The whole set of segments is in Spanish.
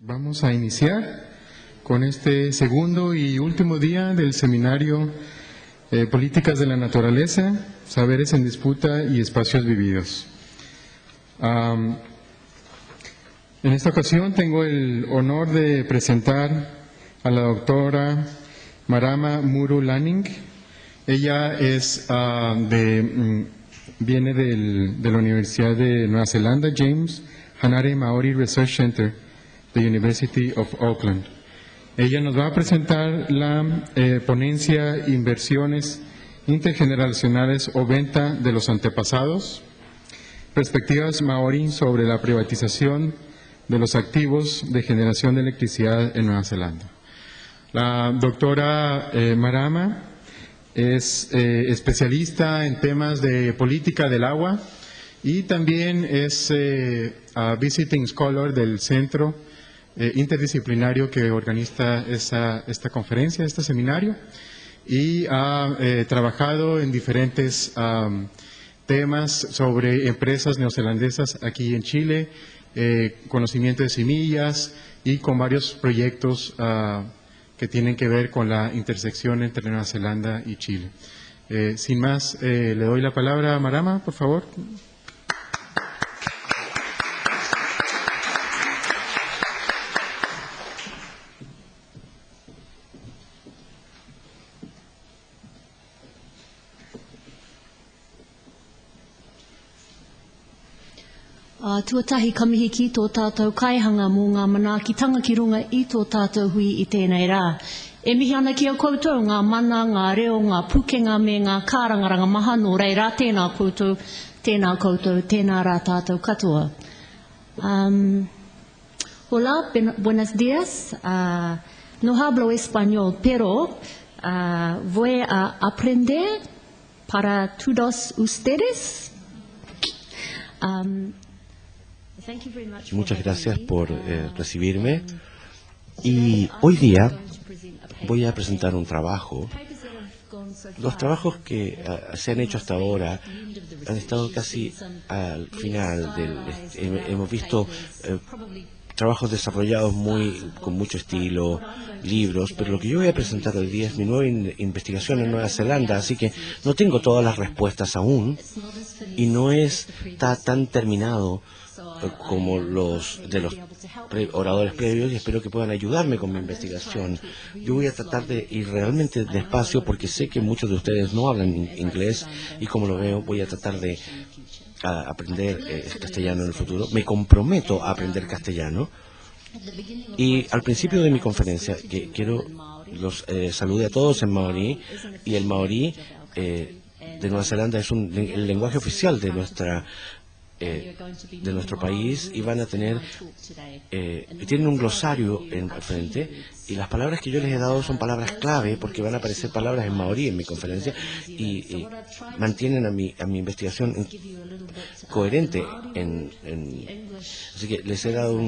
Vamos a iniciar con este segundo y último día del seminario Políticas de la Naturaleza, Saberes en Disputa y Espacios Vividos. En esta ocasión tengo el honor de presentar a la doctora Marama Muru Lanning. Ella es viene de la Universidad de Nueva Zelanda, James Hanare Maori Research Center, the University of Auckland. Ella nos va a presentar la ponencia Inversiones intergeneracionales o venta de los antepasados, perspectivas maorí sobre la privatización de los activos de generación de electricidad en Nueva Zelanda. La doctora Marama es especialista en temas de política del agua y también es visiting scholar del Centro interdisciplinario que organiza esta conferencia, este seminario, y ha trabajado en diferentes temas sobre empresas neozelandesas aquí en Chile, conocimiento de semillas y con varios proyectos que tienen que ver con la intersección entre Nueva Zelanda y Chile. Sin más, le doy la palabra a Marama, por favor. Tuatahi kamihiki tō tātou kaihanga mō ngā manaakitanga ki runga I tō tātou hui I tēnei rā. E mihi ana ki a koutou ngā mana, ngā reo, ngā pukenga me ngā kārangaranga maha nō rei rā tēnā koutou, tēnā rā tātou katoa. Hola, buenos días. No hablo español, pero voy a aprender para todos ustedes. Muchas gracias por recibirme y hoy día voy a presentar un trabajo. Los trabajos que se han hecho hasta ahora han estado casi al final hemos visto trabajos desarrollados con mucho estilo, libros, pero lo que yo voy a presentar hoy día es mi nueva investigación en Nueva Zelanda, así que no tengo todas las respuestas aún y no está tan terminado como los de los oradores previos y espero que puedan ayudarme con mi investigación. Yo voy a tratar de ir realmente despacio porque sé que muchos de ustedes no hablan inglés y como lo veo voy a tratar de aprender castellano en el futuro. Me comprometo a aprender castellano y al principio de mi conferencia que quiero los salude a todos en maorí y el maorí de Nueva Zelanda es el lenguaje oficial de nuestro país y van a tener tienen un glosario en frente y las palabras que yo les he dado son palabras clave porque van a aparecer palabras en maorí en mi conferencia y mantienen a mi investigación coherente así que les he dado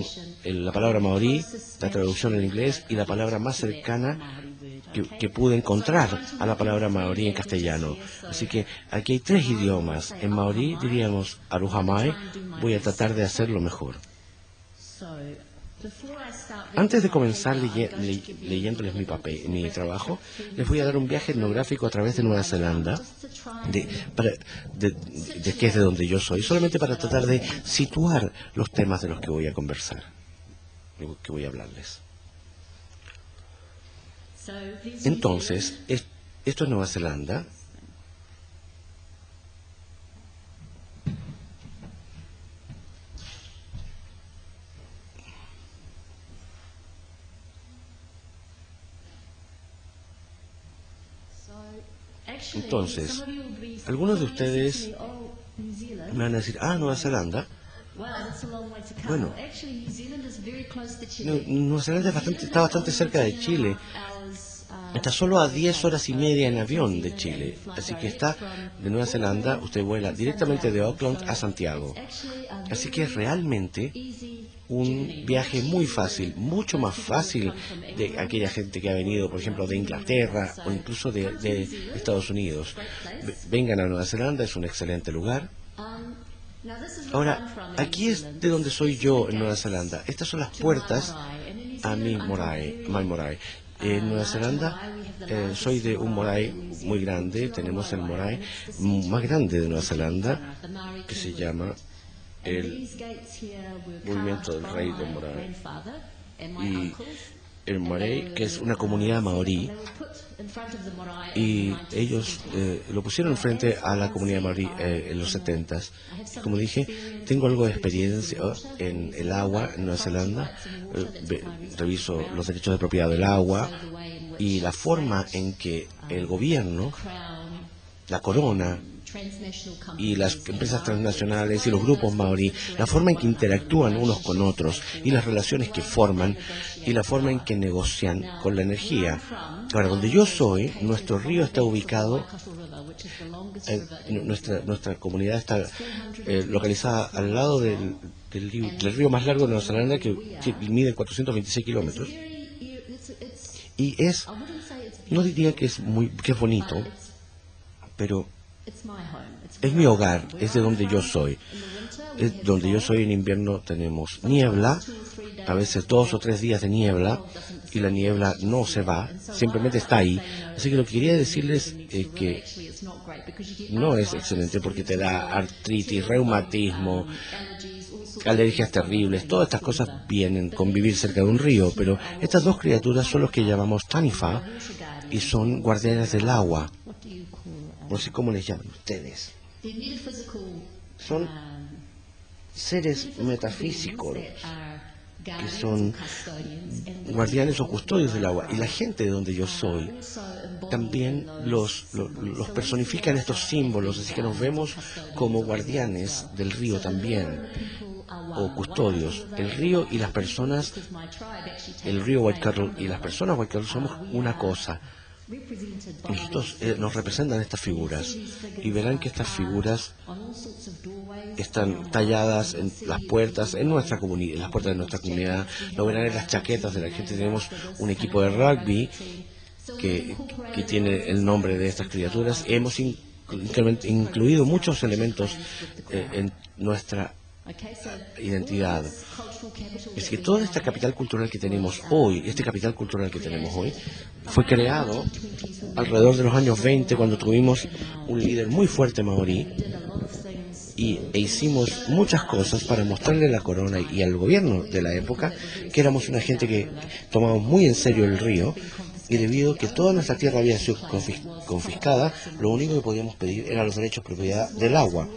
la palabra maorí, la traducción en inglés y la palabra más cercana que pude encontrar a la palabra maorí en castellano. Así que aquí hay 3 idiomas. En maorí diríamos aruhamai, voy a tratar de hacerlo mejor. Antes de comenzar leyéndoles mi trabajo, les voy a dar un viaje etnográfico a través de Nueva Zelanda, que es de donde yo soy, solamente para tratar de situar los temas de los que voy a conversar, que voy a hablarles. Entonces, esto es Nueva Zelanda. Entonces, algunos de ustedes me van a decir, Nueva Zelanda. Bueno, Nueva Zelanda está bastante cerca de Chile. Está solo a 10 horas y media en avión de Chile. Así que está de Nueva Zelanda, usted vuela directamente de Auckland a Santiago. Así que es realmente un viaje muy fácil, mucho más fácil de aquella gente que ha venido, por ejemplo, de Inglaterra o incluso de Estados Unidos. Vengan a Nueva Zelanda, es un excelente lugar. Ahora, aquí es de donde soy yo en Nueva Zelanda. Estas son las puertas Mai Morai. En Nueva Zelanda soy de un morai muy grande. Tenemos el morai más grande de Nueva Zelanda, que se llama el Movimiento del Rey del Morai. Y el morai, que es una comunidad maorí, y ellos lo pusieron frente a la comunidad maorí en los 70s. Y como dije, tengo algo de experiencia en el agua en Nueva Zelanda. Reviso los derechos de propiedad del agua y la forma en que el gobierno, la corona y las empresas transnacionales y los grupos maorí, la forma en que interactúan unos con otros y las relaciones que forman y la forma en que negocian con la energía. Ahora, donde yo soy, nuestro río está ubicado, nuestra comunidad está localizada al lado del río más largo de Nueva Zelanda, que mide 426 kilómetros. Y no diría que es bonito, pero es mi hogar, es de donde yo soy. Donde yo soy en invierno tenemos niebla, a veces 2 o 3 días de niebla, y la niebla no se va, simplemente está ahí. Así que lo que quería decirles es que no es excelente porque te da artritis, reumatismo, alergias terribles. Todas estas cosas vienen con vivir cerca de un río, pero estas dos criaturas son los que llamamos Taniwha y son guardianes del agua. No sé cómo les llaman ustedes. Son seres metafísicos que son guardianes o custodios del agua. Y la gente de donde yo soy también los personifican estos símbolos, así que nos vemos como guardianes del río también, o custodios. El río y las personas, el río Waikato y las personas Waikato somos una cosa. Nosotros nos representan estas figuras y verán que estas figuras están talladas en las puertas en nuestra comunidad, en las puertas de nuestra comunidad. Lo verán en las chaquetas de la gente. Tenemos un equipo de rugby que tiene el nombre de estas criaturas. Hemos incluido muchos elementos en nuestra identidad. Es que toda esta capital cultural que tenemos hoy, fue creado alrededor de los años 20, cuando tuvimos un líder muy fuerte maorí, e hicimos muchas cosas para mostrarle a la corona y al gobierno de la época que éramos una gente que tomábamos muy en serio el río, y debido a que toda nuestra tierra había sido confiscada, lo único que podíamos pedir era los derechos de propiedad del agua.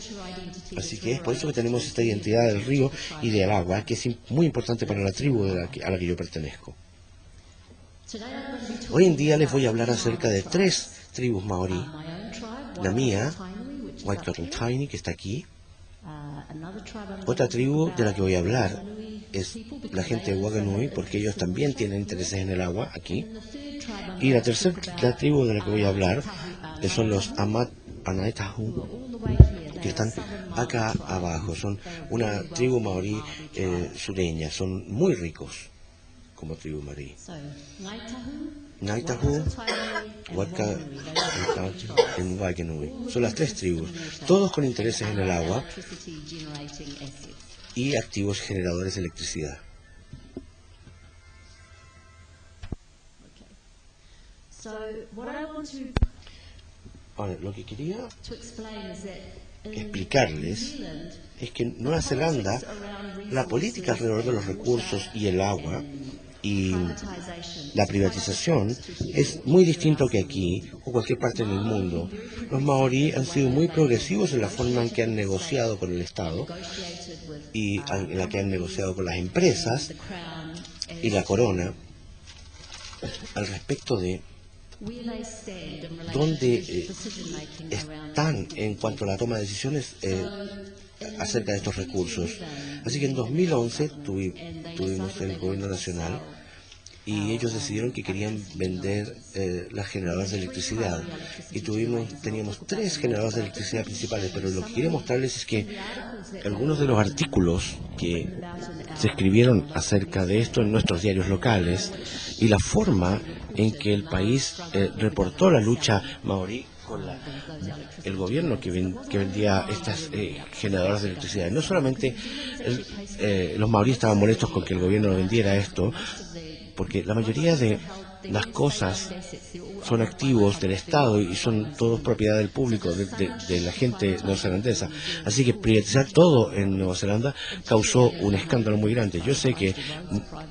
Así que es por eso que tenemos esta identidad del río y del agua, que es muy importante para la tribu a la que yo pertenezco. Hoy en día les voy a hablar acerca de 3 tribus maorí. La mía, Waikato Tiny, que está aquí. Otra tribu de la que voy a hablar es la gente de Waganui, porque ellos también tienen intereses en el agua aquí. Y la tercera tribu de la que voy a hablar son los Anaitahu, que están acá abajo. Son una tribu maorí sureña, son muy ricos como tribu maorí. Ngaitahu, Waka y Waganui. Son las 3 tribus, todos con intereses en el agua y activos generadores de electricidad. Ahora, lo que quería explicarles es que en Nueva Zelanda la política alrededor de los recursos y el agua y la privatización es muy distinto que aquí o cualquier parte del mundo. Los maorí han sido muy progresivos en la forma en que han negociado con el Estado y en la que han negociado con las empresas y la corona al respecto de dónde están en cuanto a la toma de decisiones acerca de estos recursos. Así que en 2011 tuvimos el gobierno nacional y ellos decidieron que querían vender las generadoras de electricidad, y teníamos 3 generadores de electricidad principales, pero lo que quería mostrarles es que algunos de los artículos que se escribieron acerca de esto en nuestros diarios locales y la forma en que el país reportó la lucha maorí con el gobierno que vendía estas generadoras de electricidad. No solamente los maoríes estaban molestos con que el gobierno vendiera esto, porque la mayoría de las cosas son activos del Estado y son todos propiedad del público, de la gente neozelandesa. Así que privatizar todo en Nueva Zelanda causó un escándalo muy grande. Yo sé que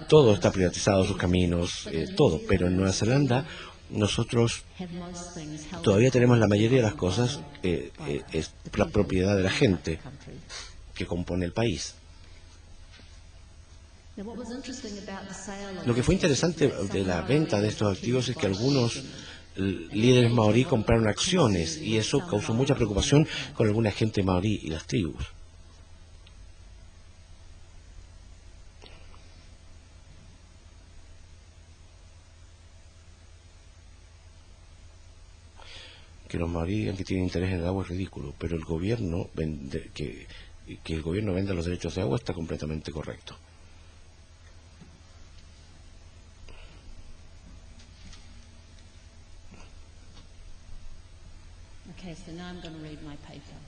todo está privatizado, sus caminos, todo, pero en Nueva Zelanda nosotros todavía tenemos la mayoría de las cosas, es la propiedad de la gente que compone el país. Lo que fue interesante de la venta de estos activos es que algunos líderes maorí compraron acciones y eso causó mucha preocupación con alguna gente maorí y las tribus. Que los maorí digan que tienen interés en el agua es ridículo, pero el gobierno que el gobierno venda los derechos de agua está completamente correcto.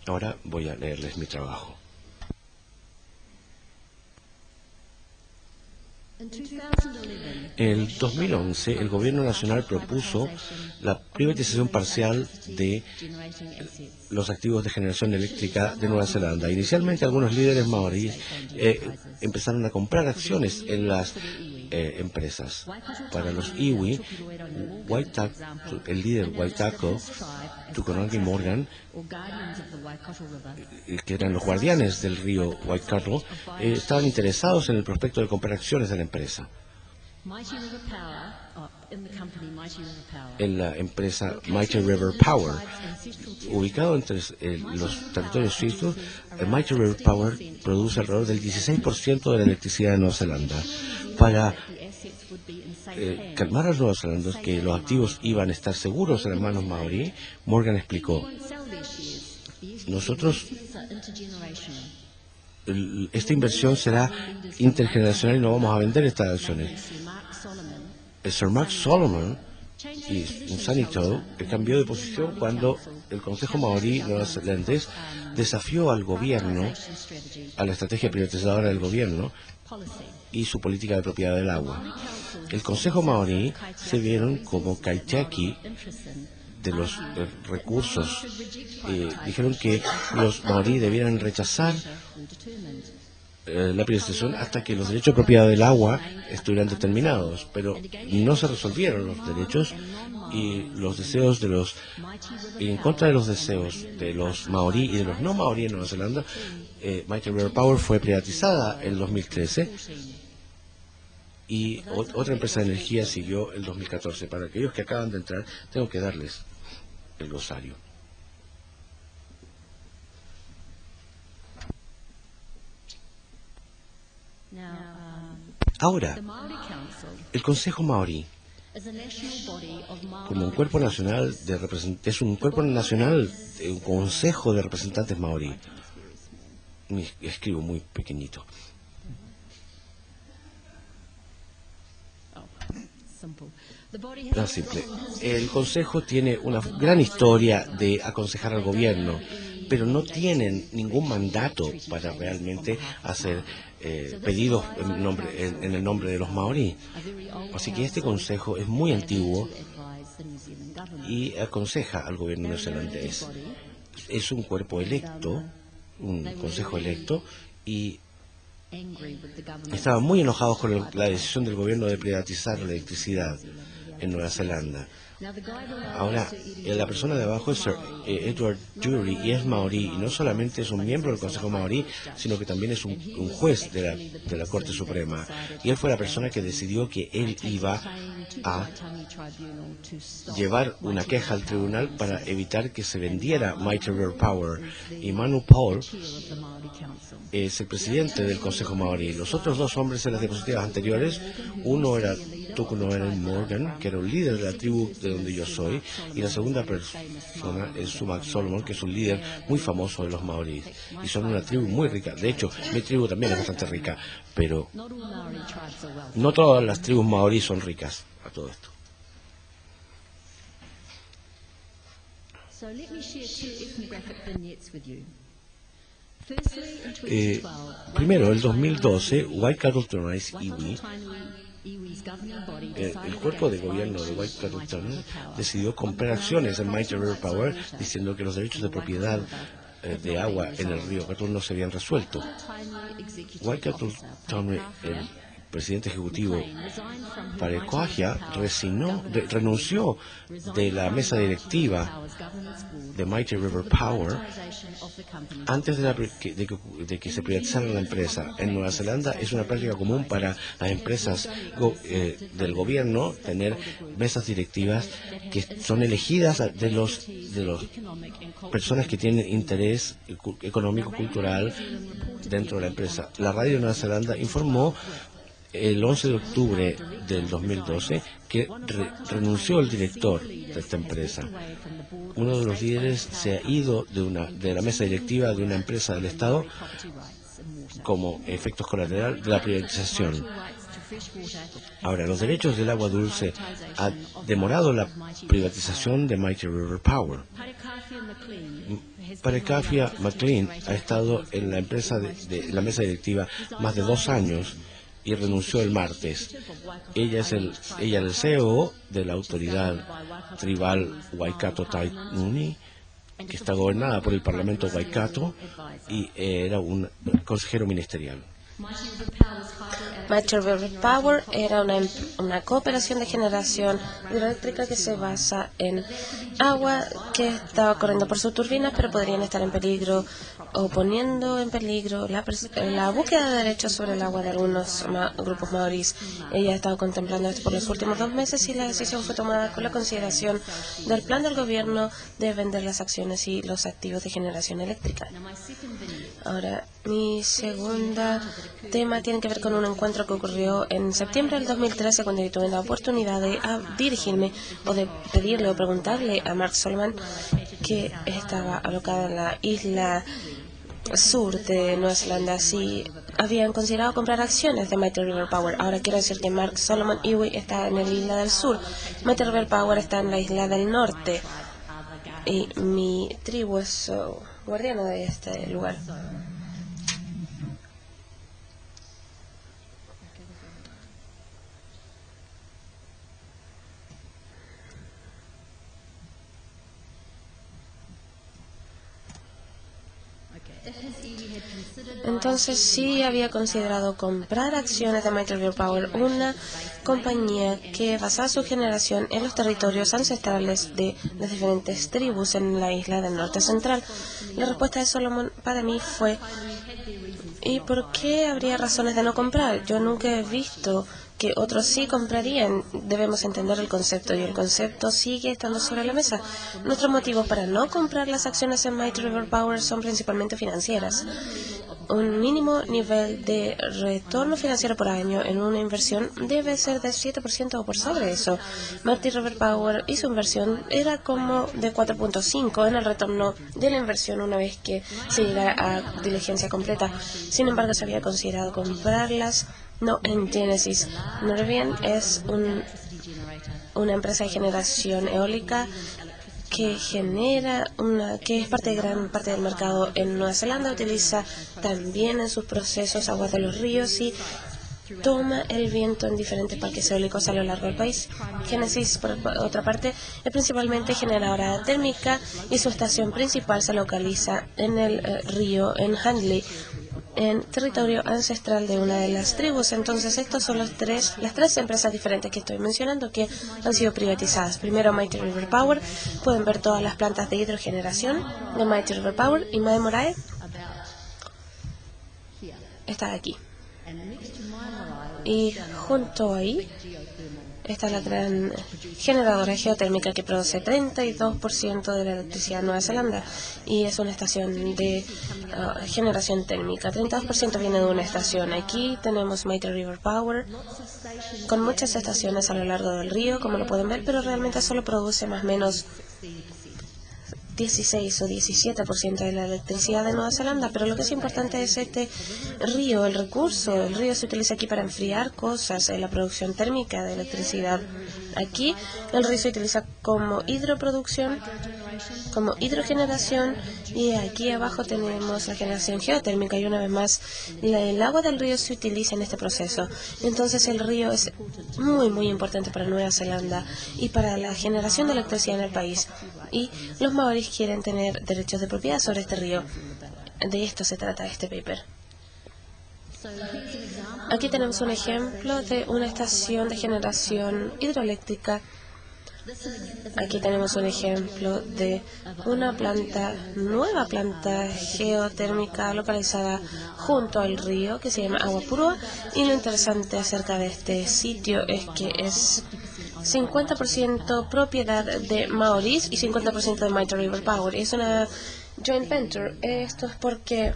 Ahora voy a leerles mi trabajo. En el 2011, el Gobierno Nacional propuso la privatización parcial de los activos de generación eléctrica de Nueva Zelanda. Inicialmente, algunos líderes maoríes empezaron a comprar acciones en las empresas. Para los iwi, el líder Waitako, Tukonangi Morgan, que eran los guardianes del río Waikato, estaban interesados en el prospecto de comprar acciones de la empresa. En la empresa Mighty River Power, ubicado entre los territorios suizos, Mighty River Power produce alrededor del 16% de la electricidad de Nueva Zelanda. Para calmar a los neozelandeses que los activos iban a estar seguros en las manos maorí, Morgan explicó: nosotros, esta inversión será intergeneracional y no vamos a vender estas acciones. El Sir Mark Solomon y Sanito cambió de posición cuando el Consejo Maorí neozelandés desafió al gobierno, a la estrategia privatizadora del gobierno y su política de propiedad del agua. El Consejo Maorí se vieron como kaitiaki de los recursos. Dijeron que los maorí debieran rechazar la privatización hasta que los derechos de propiedad del agua estuvieran determinados, pero no se resolvieron los derechos y los deseos de los, y en contra de los deseos de los maorí y de los no maorí en Nueva Zelanda, Mighty River Power fue privatizada en el 2013 y otra empresa de energía siguió el 2014. Para aquellos que acaban de entrar, tengo que darles el glosario. Ahora, el Consejo Maorí, como un cuerpo nacional es un cuerpo nacional, un consejo de representantes maorí. Escribo muy pequeñito. Simple. El Consejo tiene una gran historia de aconsejar al gobierno, pero no tienen ningún mandato para realmente hacer pedidos en el nombre de los maorí. Así que este consejo es muy antiguo y aconseja al gobierno neozelandés. Es un cuerpo electo, un consejo electo, y estaban muy enojados con la decisión del gobierno de privatizar la electricidad en Nueva Zelanda. Ahora, la persona de abajo es Sir Edward Jury y es maorí, y no solamente es un miembro del Consejo Maorí, sino que también es un juez de la Corte Suprema. Y él fue la persona que decidió que él iba a llevar una queja al tribunal para evitar que se vendiera Mighty River Power. Y Manu Paul es el presidente del Consejo Maorí. Los otros dos hombres en las diapositivas anteriores, uno era Tukonangi Morgan, que era un líder de la tribu de donde yo soy, y la segunda persona es Sir Mark Solomon, que es un líder muy famoso de los maoríes, y son una tribu muy rica. De hecho, mi tribu también es bastante rica, pero no todas las tribus maoríes son ricas a todo esto. Primero, el 2012, Waikato Iwi el cuerpo de gobierno de Waikato Tunnel decidió comprar acciones en Mighty River Power, diciendo que los derechos de propiedad de agua en el río Gatun no se habían resuelto. Waikato Tunnel, el presidente ejecutivo Parekoahia, renunció de la mesa directiva de Mighty River Power antes de que se privatizara la empresa. En Nueva Zelanda es una práctica común para las empresas del gobierno tener mesas directivas que son elegidas de los personas que tienen interés económico cultural dentro de la empresa. La radio de Nueva Zelanda informó el 11 de octubre del 2012 que renunció el director de esta empresa. Uno de los líderes se ha ido de la mesa directiva de una empresa del Estado como efectos colaterales de la privatización. Ahora, los derechos del agua dulce ha demorado la privatización de Mighty River Power. Parekoahia McLean ha estado en la empresa de la mesa directiva más de 2 años y renunció el martes. Ella es el CEO de la autoridad tribal Waikato Tainui, que está gobernada por el Parlamento Waikato, y era un consejero ministerial. Mighty River Power era una cooperación de generación hidroeléctrica que se basa en agua que estaba corriendo por sus turbinas, pero podrían estar en peligro o poniendo en peligro la búsqueda de derechos sobre el agua de algunos grupos maoríes. Ella ha estado contemplando esto por los últimos 2 meses y la decisión fue tomada con la consideración del plan del gobierno de vender las acciones y los activos de generación eléctrica. Ahora, mi segunda tema tiene que ver con un encuentro que ocurrió en septiembre del 2013, cuando yo tuve la oportunidad de dirigirme o de pedirle o preguntarle a Mark Solomon, que estaba alocada en la isla sur de Nueva Zelanda, si habían considerado comprar acciones de Mighty River Power. Ahora quiero decir que Mark Solomon Iwi está en la isla del sur, Mighty River Power está en la isla del norte, y mi tribu es guardiana de este lugar. Entonces sí había considerado comprar acciones de Mighty River Power, una compañía que basaba su generación en los territorios ancestrales de las diferentes tribus en la isla del norte central. La respuesta de Solomon para mí fue: ¿y por qué habría razones de no comprar? Yo nunca he visto que otros sí comprarían. Debemos entender el concepto, y el concepto sigue estando sobre la mesa. Nuestros motivos para no comprar las acciones en Mighty River Power son principalmente financieras. Un mínimo nivel de retorno financiero por año en una inversión debe ser de 7% o por sobre eso. Mighty River Power y su inversión era como de 4.5 en el retorno de la inversión una vez que se llegara a diligencia completa. Sin embargo, se había considerado comprarlas. No, en Genesis. Norwegian es una empresa de generación eólica que que es gran parte del mercado en Nueva Zelanda. Utiliza también en sus procesos aguas de los ríos y toma el viento en diferentes parques eólicos a lo largo del país. Genesis, por otra parte, es principalmente generadora térmica y su estación principal se localiza en el río en Handley, en territorio ancestral de una de las tribus. Entonces, estas son las tres empresas diferentes que estoy mencionando que han sido privatizadas. Primero, Mighty River Power. Pueden ver todas las plantas de hidrogeneración de Mighty River Power. Y Mae Morae está aquí. Y junto ahí está la gran generadora geotérmica que produce 32% de la electricidad en Nueva Zelanda, y es una estación de generación térmica. 32% viene de una estación. Aquí tenemos Mighty River Power con muchas estaciones a lo largo del río, como lo pueden ver, pero realmente solo produce más o menos 16 o 17% de la electricidad de Nueva Zelanda. Pero lo que es importante es este río, el recurso. El río se utiliza aquí para enfriar cosas, en la producción térmica de electricidad. Aquí el río se utiliza como hidroproducción como hidrogeneración, y aquí abajo tenemos la generación geotérmica, y una vez más el agua del río se utiliza en este proceso. Entonces el río es muy importante para Nueva Zelanda y para la generación de electricidad en el país, y los maoríes quieren tener derechos de propiedad sobre este río. De esto se trata este paper. Aquí tenemos un ejemplo de una estación de generación hidroeléctrica. Aquí tenemos un ejemplo de una nueva planta geotérmica localizada junto al río, que se llama Awapurua, y lo interesante acerca de este sitio es que es 50% propiedad de maoríes y 50% de Mitre River Power. Es una joint venture. Esto es porque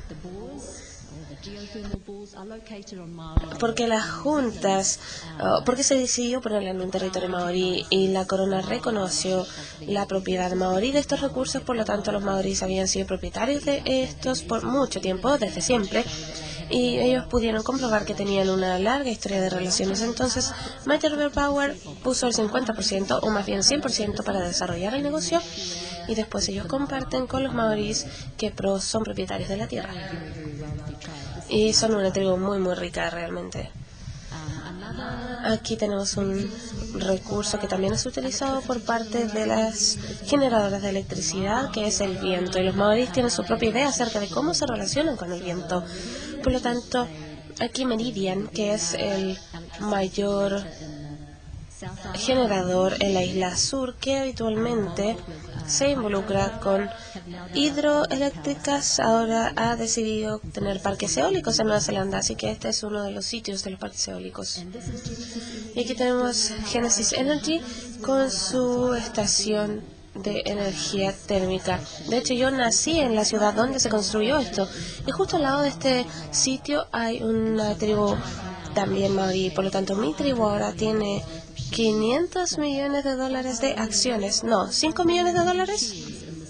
las juntas, porque se decidió ponerla en un territorio maorí y la corona reconoció la propiedad maorí de estos recursos. Por lo tanto, los maoríes habían sido propietarios de estos por mucho tiempo, desde siempre, y ellos pudieron comprobar que tenían una larga historia de relaciones. Entonces, Mitre River Power puso el 50%, o más bien 100%, para desarrollar el negocio, y después ellos comparten con los maoríes que son propietarios de la tierra. Y son una tribu muy rica realmente. Aquí tenemos un recurso que también es utilizado por parte de las generadoras de electricidad, que es el viento. Y los maoríes tienen su propia idea acerca de cómo se relacionan con el viento. Por lo tanto, aquí Meridian, que es el mayor generador en la isla sur, que habitualmente se involucra con hidroeléctricas, ahora ha decidido tener parques eólicos en Nueva Zelanda, así que este es uno de los sitios de los parques eólicos. Y aquí tenemos Genesis Energy con su estación de energía térmica. De hecho, yo nací en la ciudad donde se construyó esto, y justo al lado de este sitio hay una tribu también maorí. Por lo tanto, mi tribu ahora tiene $500 millones de acciones. No, $5 millones.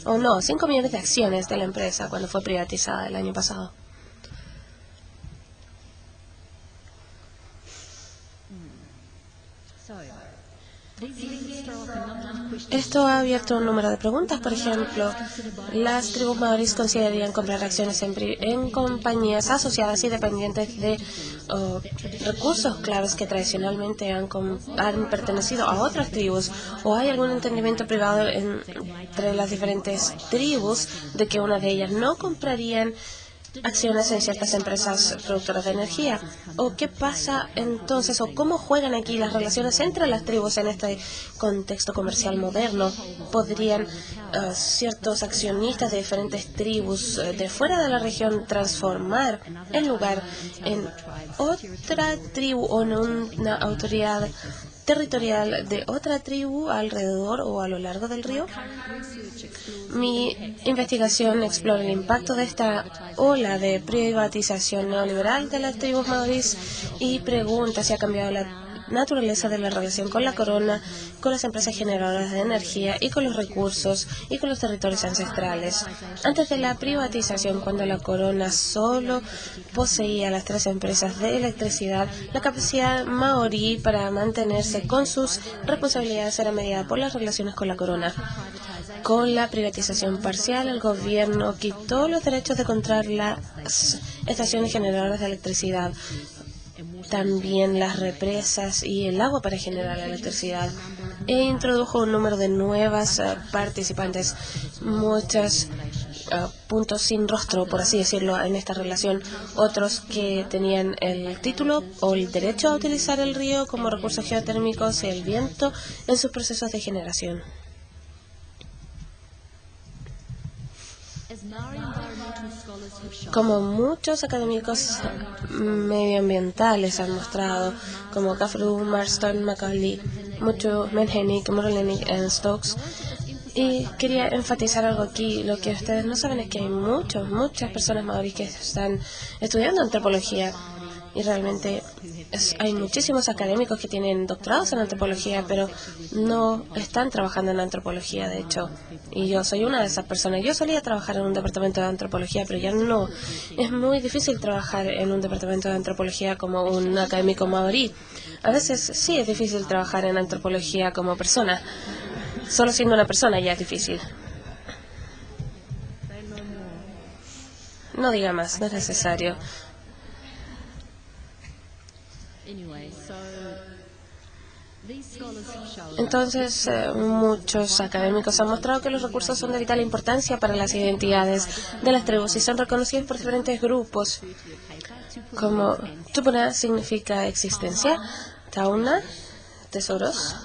O no, 5 millones de acciones de la empresa cuando fue privatizada el año pasado. Esto ha abierto un número de preguntas. Por ejemplo, las tribus maoríes considerarían comprar acciones en compañías asociadas y dependientes de recursos claves que tradicionalmente han pertenecido a otras tribus, o hay algún entendimiento privado entre las diferentes tribus de que una de ellas no comprarían acciones en ciertas empresas productoras de energía. ¿O qué pasa entonces, o cómo juegan aquí las relaciones entre las tribus en este contexto comercial moderno? ¿Podrían ciertos accionistas de diferentes tribus de fuera de la región transformar el lugar en otra tribu o en una autoridad territorial de otra tribu alrededor o a lo largo del río? Mi investigación explora el impacto de esta ola de privatización neoliberal de las tribus maoríes y pregunta si ha cambiado la naturaleza de la relación con la corona, con las empresas generadoras de energía y con los recursos y con los territorios ancestrales. Antes de la privatización, cuando la corona solo poseía las 3 empresas de electricidad, la capacidad maorí para mantenerse con sus responsabilidades era mediada por las relaciones con la corona. Con la privatización parcial, el gobierno quitó los derechos de controlar las estaciones generadoras de electricidad, también las represas y el agua para generar la electricidad, e introdujo un número de nuevas participantes, muchos puntos sin rostro, por así decirlo, en esta relación. Otros que tenían el título o el derecho a utilizar el río como recursos geotérmicos y el viento en sus procesos de generación. Como muchos académicos medioambientales han mostrado, como Kafru, Marston, Macaulay, mucho Menhenik, Morlenik y Stokes, y quería enfatizar algo aquí. Lo que ustedes no saben es que hay muchas personas maoríes que están estudiando antropología, y realmente hay muchísimos académicos que tienen doctorados en antropología, pero no están trabajando en antropología, de hecho. Y yo soy una de esas personas. Yo solía trabajar en un departamento de antropología, pero ya no. Es muy difícil trabajar en un departamento de antropología como un académico maorí. A veces sí es difícil trabajar en antropología como persona. Solo siendo una persona ya es difícil. No diga más, no es necesario. Entonces, muchos académicos han mostrado que los recursos son de vital importancia para las identidades de las tribus y son reconocidos por diferentes grupos, como Tupuna significa existencia, Tauna, tesoros,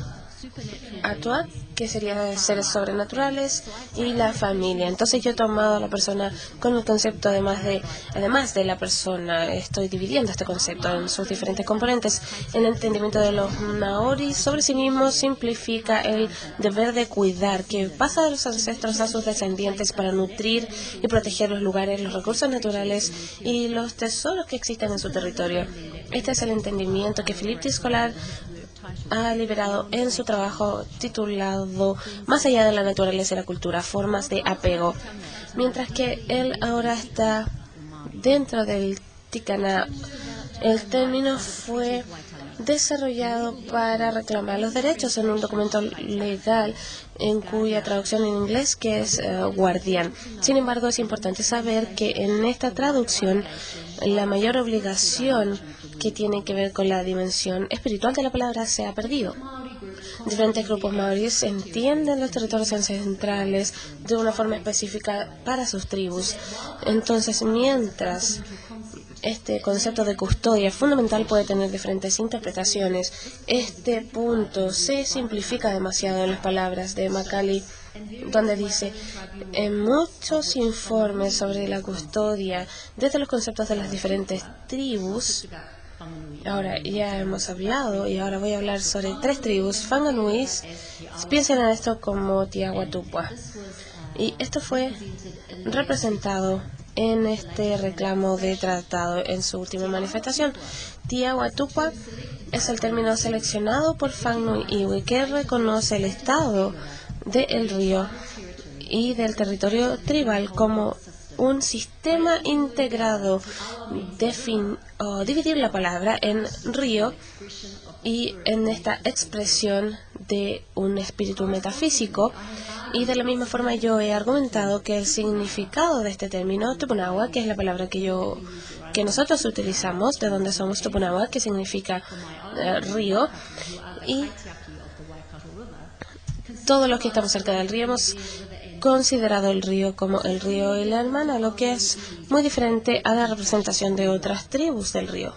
Atua, que sería seres sobrenaturales, y la familia. Entonces yo he tomado a la persona con el concepto además de la persona. Estoy dividiendo este concepto en sus diferentes componentes. El entendimiento de los maoris sobre sí mismos simplifica el deber de cuidar que pasa de los ancestros a sus descendientes para nutrir y proteger los lugares, los recursos naturales y los tesoros que existen en su territorio. Este es el entendimiento que Philippe Tiscolar ha liberado en su trabajo titulado Más allá de la naturaleza y la cultura, formas de apego. Mientras que él ahora está dentro del Tikana, el término fue desarrollado para reclamar los derechos en un documento legal en cuya traducción en inglés que es guardián. Sin embargo, es importante saber que en esta traducción la mayor obligación que tiene que ver con la dimensión espiritual de la palabra se ha perdido. Diferentes grupos maoríes entienden los territorios ancestrales de una forma específica para sus tribus. Entonces, mientras este concepto de custodia fundamental puede tener diferentes interpretaciones, este punto se simplifica demasiado en las palabras de Macaulay, donde dice: en muchos informes sobre la custodia, desde los conceptos de las diferentes tribus. Ahora ya hemos hablado y ahora voy a hablar sobre 3 tribus. Whanganui, piensen en esto como Tiahuatupua. Y esto fue representado en este reclamo de tratado en su última manifestación. Tiahuatupua es el término seleccionado por Whanganui Iwi, que reconoce el estado del río y del territorio tribal como un sistema integrado, dividir la palabra en río y en esta expresión de un espíritu metafísico. Y de la misma forma yo he argumentado que el significado de este término, Tupunawa, que es la palabra que nosotros utilizamos, de donde somos Tupunawa, que significa río, y todos los que estamos cerca del río hemos considerado el río como el río y la hermana, lo que es muy diferente a la representación de otras tribus del río.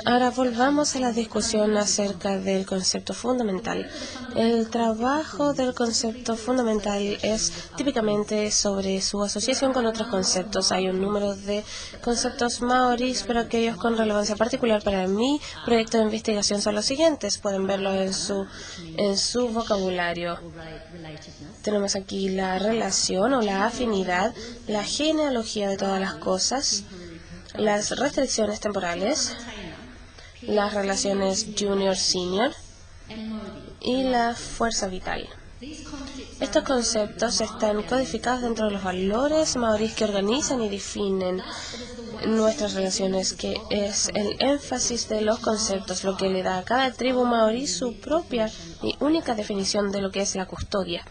Ahora volvamos a la discusión acerca del concepto fundamental. El trabajo del concepto fundamental es típicamente sobre su asociación con otros conceptos. Hay un número de conceptos maoris, pero aquellos con relevancia particular para mi proyecto de investigación son los siguientes. Pueden verlo en su vocabulario. Tenemos aquí la relación o la afinidad, la genealogía de todas las cosas, las restricciones temporales, las relaciones junior-senior y la fuerza vital. Estos conceptos están codificados dentro de los valores maoríes que organizan y definen nuestras relaciones, que es el énfasis de los conceptos, lo que le da a cada tribu maorí su propia y única definición de lo que es la custodia.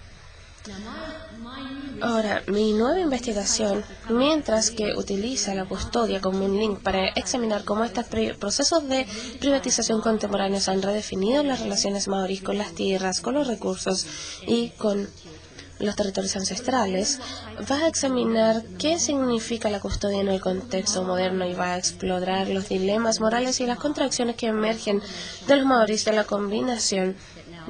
Ahora, mi nueva investigación, mientras que utiliza la custodia como un link para examinar cómo estos procesos de privatización contemporáneos han redefinido las relaciones maoríes con las tierras, con los recursos y con los territorios ancestrales, va a examinar qué significa la custodia en el contexto moderno y va a explorar los dilemas morales y las contradicciones que emergen de los maoríes de la combinación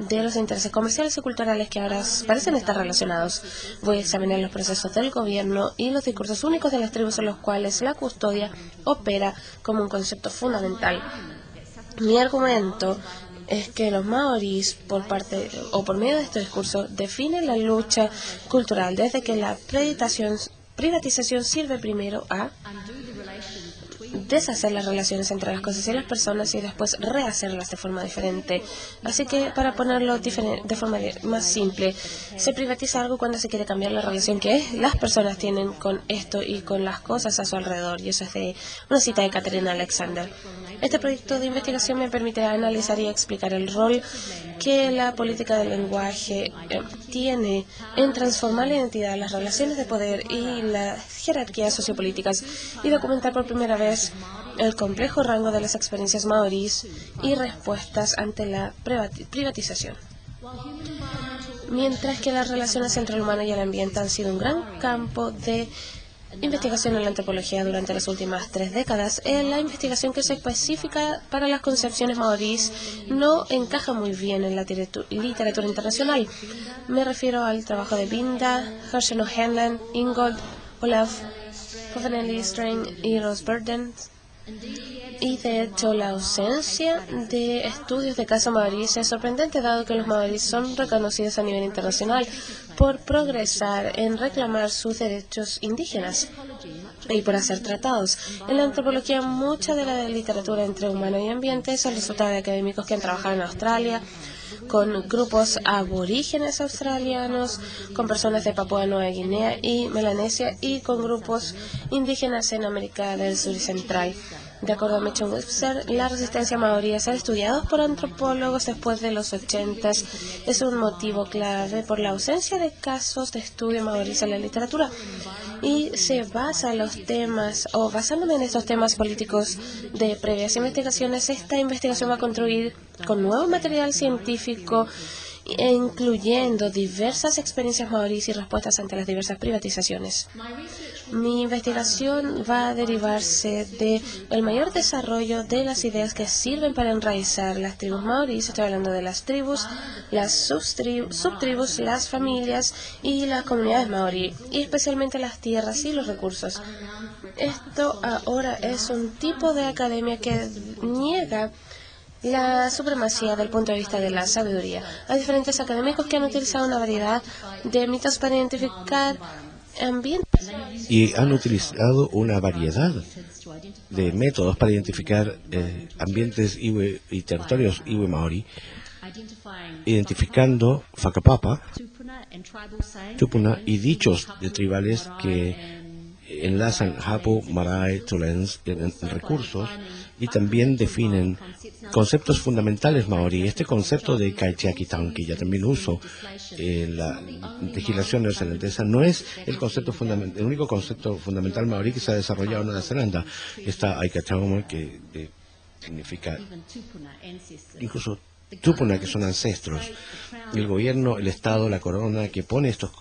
de los intereses comerciales y culturales que ahora parecen estar relacionados. Voy a examinar los procesos del gobierno y los discursos únicos de las tribus en los cuales la custodia opera como un concepto fundamental. Mi argumento es que los maoríes, por medio de este discurso, definen la lucha cultural desde que la privatización sirve primero a deshacer las relaciones entre las cosas y las personas y después rehacerlas de forma diferente. Así que, para ponerlo de forma más simple, se privatiza algo cuando se quiere cambiar la relación que las personas tienen con esto y con las cosas a su alrededor. Y eso es de una cita de Catherine Alexander. Este proyecto de investigación me permitirá analizar y explicar el rol que la política del lenguaje tiene en transformar la identidad, las relaciones de poder y las jerarquías sociopolíticas, y documentar por primera vez el complejo rango de las experiencias maorís y respuestas ante la privatización. Mientras que las relaciones entre el humano y el ambiente han sido un gran campo de investigación en la antropología durante las últimas 3 décadas, la investigación que es específica para las concepciones maorís no encaja muy bien en la literatura internacional. Me refiero al trabajo de Binda, Herschel O'Hanlon, Ingold, Olaf, Povenelli, Strain y Ross Burden. Y de hecho, la ausencia de estudios de casos maorís es sorprendente, dado que los maorís son reconocidos a nivel internacional por progresar en reclamar sus derechos indígenas y por hacer tratados. En la antropología, mucha de la literatura entre humano y ambiente es el resultado de académicos que han trabajado en Australia, con grupos aborígenes australianos, con personas de Papúa Nueva Guinea y Melanesia, y con grupos indígenas en América del Sur y Central. De acuerdo a Mitchell Webster, la resistencia maorí a ser estudiados por antropólogos después de los 80s es un motivo clave por la ausencia de casos de estudio maorís en la literatura. Y se basa en los temas, o basándome en estos temas políticos de previas investigaciones, esta investigación va a construir con nuevo material científico, incluyendo diversas experiencias maorís y respuestas ante las diversas privatizaciones. Mi investigación va a derivarse del mayor desarrollo de las ideas que sirven para enraizar las tribus maorís. Estoy hablando de las tribus, las subtribus, las familias y las comunidades maorí, y especialmente las tierras y los recursos. Esto ahora es un tipo de academia que niega la supremacía del punto de vista de la sabiduría. Hay diferentes académicos que han utilizado una variedad de mitos para identificar ambientes. Y han utilizado una variedad de métodos para identificar ambientes iwi y territorios iwi maori, identificando whakapapa, tupuna y dichos de tribales que enlazan hapu, marae, tulens en recursos, y también definen conceptos fundamentales maorí. Este concepto de kaichiakitan, que ya también uso en la legislación neozelandesa, no es el único concepto fundamental maorí que se ha desarrollado en Nueva Zelanda. Está aikatauma, que significa incluso tupuna, que son ancestros. El gobierno, el Estado, la corona, que pone estos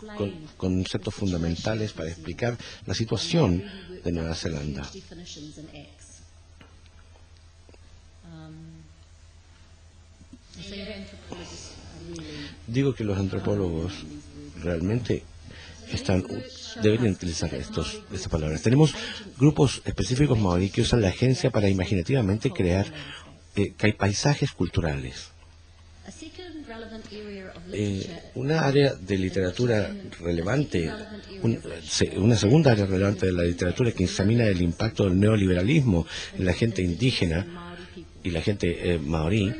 conceptos fundamentales para explicar la situación de Nueva Zelanda. Digo que los antropólogos realmente deberían utilizar estas palabras. Tenemos grupos específicos maorí que usan la agencia para imaginativamente crear paisajes culturales. Una área de literatura relevante, una segunda área relevante de la literatura que examina el impacto del neoliberalismo en la gente indígena y la gente maorí.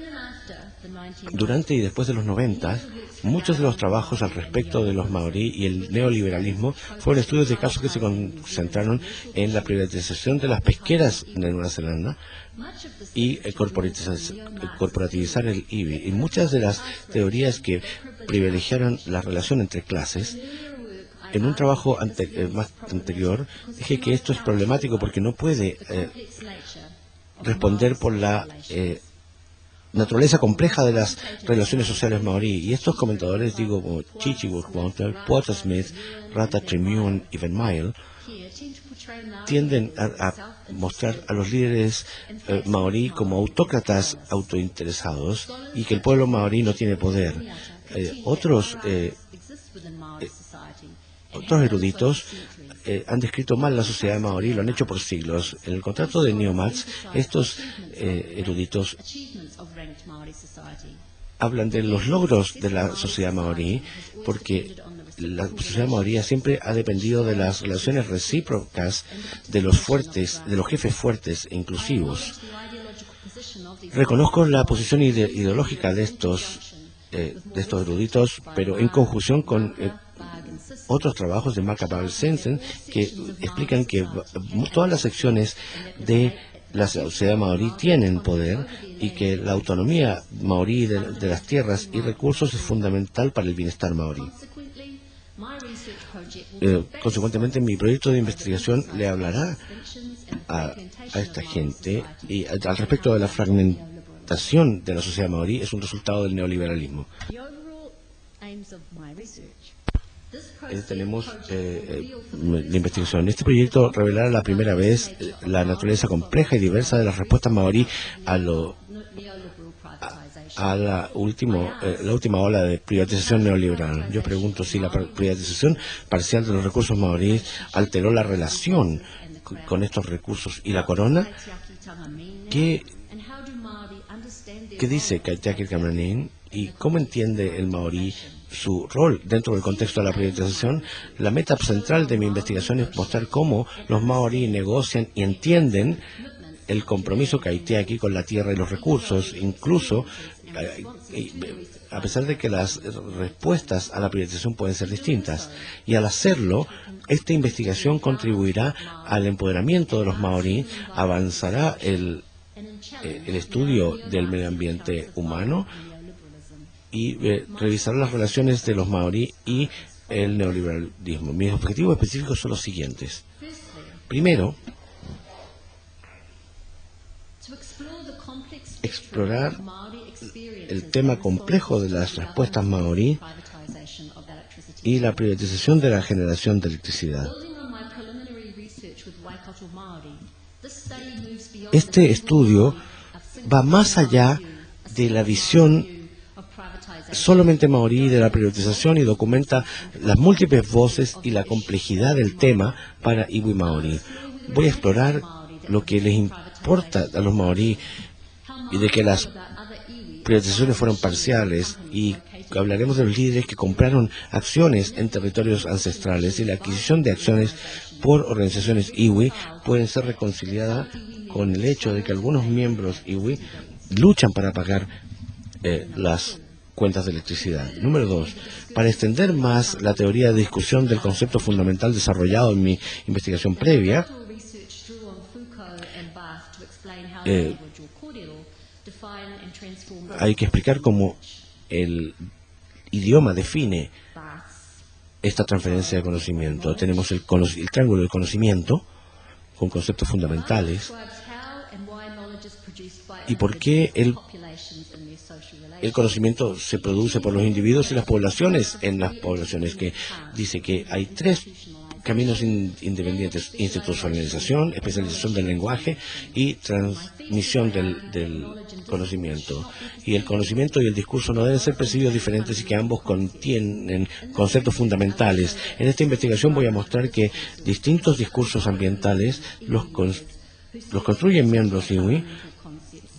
Durante y después de los 90, muchos de los trabajos al respecto de los maorí y el neoliberalismo fueron estudios de casos que se concentraron en la privatización de las pesqueras de Nueva Zelanda y corporativizar el iwi. Y muchas de las teorías que privilegiaron la relación entre clases. En un trabajo más anterior dije que esto es problemático porque no puede responder por la naturaleza compleja de las relaciones sociales maorí. Y estos comentadores, digo, como Chichi Workwalter, Porter Smith, Rata Tremune y Van Mile, tienden a mostrar a los líderes maorí como autócratas autointeresados y que el pueblo maorí no tiene poder. Otros eruditos han descrito mal la sociedad maorí, lo han hecho por siglos. En el contrato de Neomax, estos eruditos hablan de los logros de la sociedad maorí, porque la sociedad maorí siempre ha dependido de las relaciones recíprocas de los fuertes, de los jefes fuertes e inclusivos. Reconozco la posición ideológica de estos eruditos, pero en conjunción con otros trabajos de Mark Abel-Sensen que explican que todas las secciones de la sociedad maorí tienen poder y que la autonomía maorí de las tierras y recursos es fundamental para el bienestar maorí. Consecuentemente, mi proyecto de investigación le hablará a esta gente y al respecto de la fragmentación de la sociedad maorí es un resultado del neoliberalismo. Tenemos la investigación. Este proyecto revelará la primera vez la naturaleza compleja y diversa de las respuestas maorí a la última ola de privatización neoliberal. Yo pregunto si la privatización parcial de los recursos maoríes alteró la relación con estos recursos y la corona. ¿Qué dice Kaitiaki Kamranin y cómo entiende el maorí su rol dentro del contexto de la privatización? La meta central de mi investigación es mostrar cómo los maorí negocian y entienden el compromiso kaitiaki con la tierra y los recursos, incluso a pesar de que las respuestas a la privatización pueden ser distintas. Y al hacerlo, esta investigación contribuirá al empoderamiento de los maorí, avanzará el estudio del medio ambiente humano y revisará las relaciones de los maorí y el neoliberalismo. Mis objetivos específicos son los siguientes. Primero, explorar el tema complejo de las respuestas maorí y la privatización de la generación de electricidad. Este estudio va más allá de la visión solamente maorí de la privatización y documenta las múltiples voces y la complejidad del tema para iwi maorí. Voy a explorar lo que les importa a los maorí y de que las privatizaciones fueron parciales, y hablaremos de los líderes que compraron acciones en territorios ancestrales y la adquisición de acciones por organizaciones iwi pueden ser reconciliadas con el hecho de que algunos miembros iwi luchan para pagar las cuentas de electricidad. Número 2. Para extender más la teoría de discusión del concepto fundamental desarrollado en mi investigación previa, hay que explicar cómo el idioma define esta transferencia de conocimiento. Tenemos el triángulo del conocimiento con conceptos fundamentales y por qué el conocimiento se produce por los individuos y las poblaciones en las poblaciones, que dice que hay tres caminos independientes: institucionalización, especialización del lenguaje y transmisión del conocimiento. Y el conocimiento y el discurso no deben ser percibidos diferentes y que ambos contienen conceptos fundamentales. En esta investigación voy a mostrar que distintos discursos ambientales los construyen miembros iwi,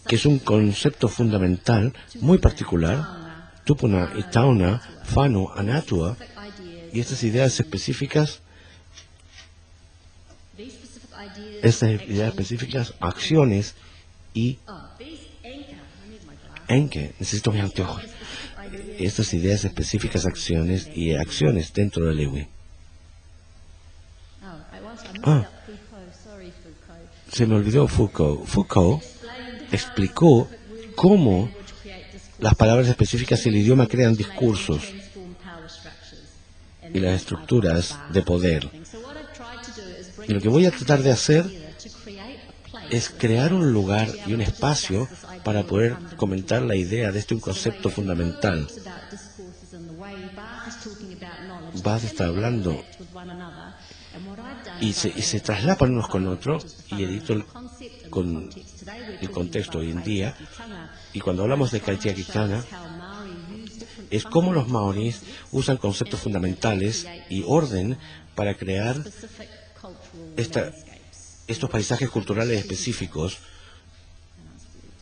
que es un concepto fundamental muy particular, Tupuna, Itauna, Fanu, Anatua, y estas ideas específicas, acciones y Enke, necesito mis anteojos. Estas ideas específicas, acciones y acciones dentro del iwi. Se me olvidó Foucault. Foucault explicó cómo las palabras específicas y el idioma crean discursos y las estructuras de poder. Y lo que voy a tratar de hacer es crear un lugar y un espacio para poder comentar la idea de un concepto fundamental. Baz está hablando y se traslapan unos con otros, y edito con el contexto hoy en día. Y cuando hablamos de Kaitiaki Kana, es cómo los maoríes usan conceptos fundamentales y orden para crear estos paisajes culturales específicos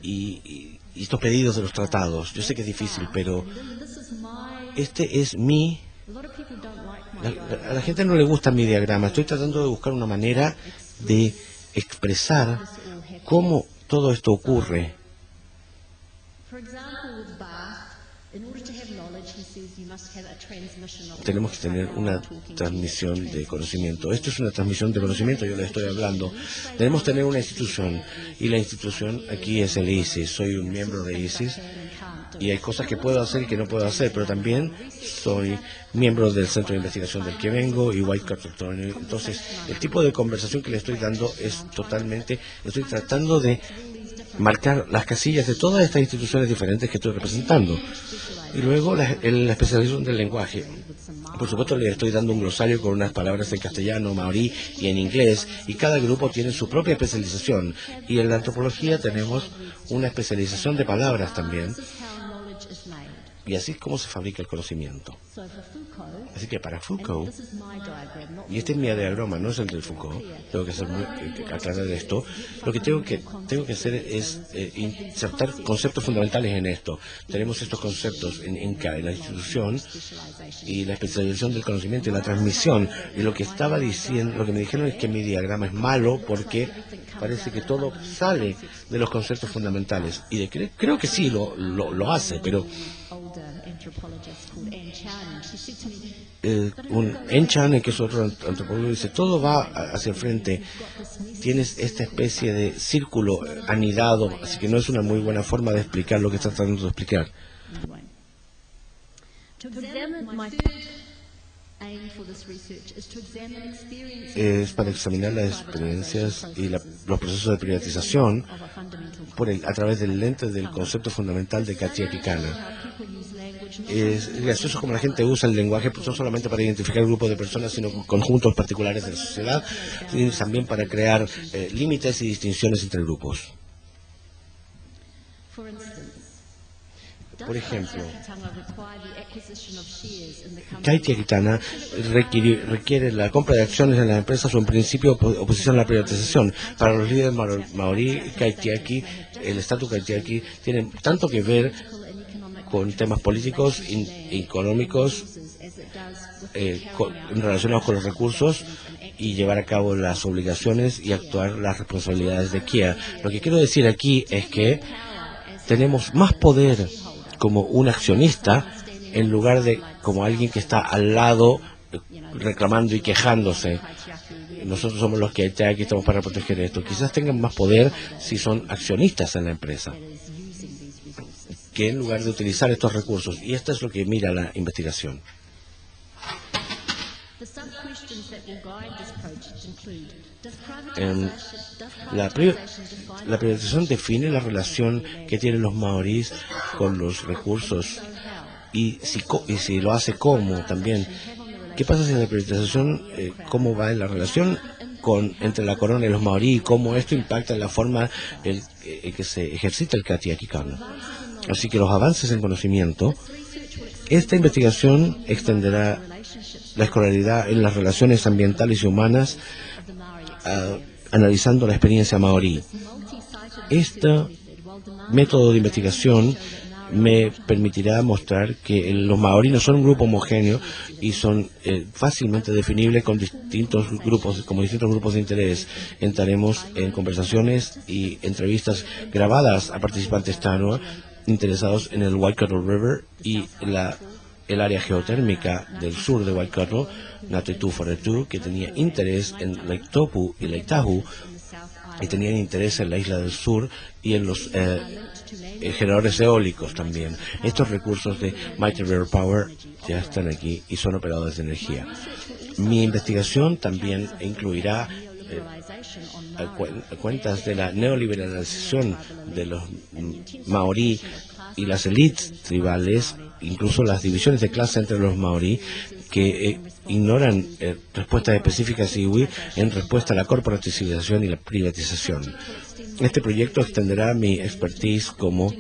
y estos pedidos de los tratados. Yo sé que es difícil, pero este es mi... A la gente no le gusta mi diagrama. Estoy tratando de buscar una manera de expresar cómo todo esto ocurre. Tenemos que tener una transmisión de conocimiento. Esto es una transmisión de conocimiento, yo le estoy hablando. Debemos tener una institución, y la institución aquí es el ISIS. Soy un miembro de ISIS, y hay cosas que puedo hacer y que no puedo hacer, pero también soy miembro del centro de investigación del que vengo y White Cotton. Entonces, el tipo de conversación que le estoy dando es totalmente... Estoy tratando de marcar las casillas de todas estas instituciones diferentes que estoy representando. Y luego la especialización del lenguaje. Por supuesto, le estoy dando un glosario con unas palabras en castellano, maorí y en inglés, y cada grupo tiene su propia especialización. Y en la antropología tenemos una especialización de palabras también. Y así es como se fabrica el conocimiento. Así que para Foucault, y este es mi diagrama, no es el del Foucault, tengo que aclarar esto, lo que tengo que hacer es insertar conceptos fundamentales en esto. Tenemos estos conceptos en la institución y la especialización del conocimiento y la transmisión. Y lo que estaba diciendo, lo que me dijeron es que mi diagrama es malo porque parece que todo sale de los conceptos fundamentales. Y creo que sí lo hace, pero En Chan, que es otro antropólogo, dice, todo va hacia el frente. Tienes esta especie de círculo anidado, así que no es una muy buena forma de explicar lo que estás tratando de explicar. Es para examinar las experiencias y los procesos de privatización a través del lente del concepto fundamental de Katia Kana. Es gracioso como la gente usa el lenguaje no solamente para identificar grupos de personas, sino conjuntos particulares de la sociedad, y también para crear límites y distinciones entre grupos. Por ejemplo, Kaitiakitana requiere la compra de acciones en las empresas o en principio oposición a la privatización. Para los líderes maorí, Kaitiaki, el estatus Kaitiaki tiene tanto que ver con temas políticos e económicos relacionados con los recursos y llevar a cabo las obligaciones y actuar las responsabilidades de KIA. Lo que quiero decir aquí es que tenemos más poder como un accionista en lugar de como alguien que está al lado reclamando y quejándose. Nosotros somos los que aquí estamos para proteger esto. Quizás tengan más poder si son accionistas en la empresa, que en lugar de utilizar estos recursos. Y esto es lo que mira la investigación. La privatización define la relación que tienen los maorís con los recursos y si lo hace cómo también. ¿Qué pasa si en la privatización cómo va en la relación entre la corona y los maorí y cómo esto impacta en la forma en que se ejercita el Kaitiaki Kana? Así que los avances en conocimiento, esta investigación extenderá la escolaridad en las relaciones ambientales y humanas, analizando la experiencia maorí. Este método de investigación me permitirá mostrar que los maorí no son un grupo homogéneo y son fácilmente definibles con distintos grupos de interés. Entraremos en conversaciones y entrevistas grabadas a participantes Tanua interesados en el Waikato River y el área geotérmica del sur de Waikato, Ngāti Foretū, que tenía interés en Lake Taupo y Lake Tahoe, y tenían interés en la isla del sur y en los generadores eólicos también. Estos recursos de Mighty River Power ya están aquí y son operadores de energía. Mi investigación también incluirá cuentas de la neoliberalización de los maorí y las élites tribales, incluso las divisiones de clase entre los maorí, que ignoran respuestas específicas iwi en respuesta a la corporativización y la privatización. Este proyecto extenderá mi expertise como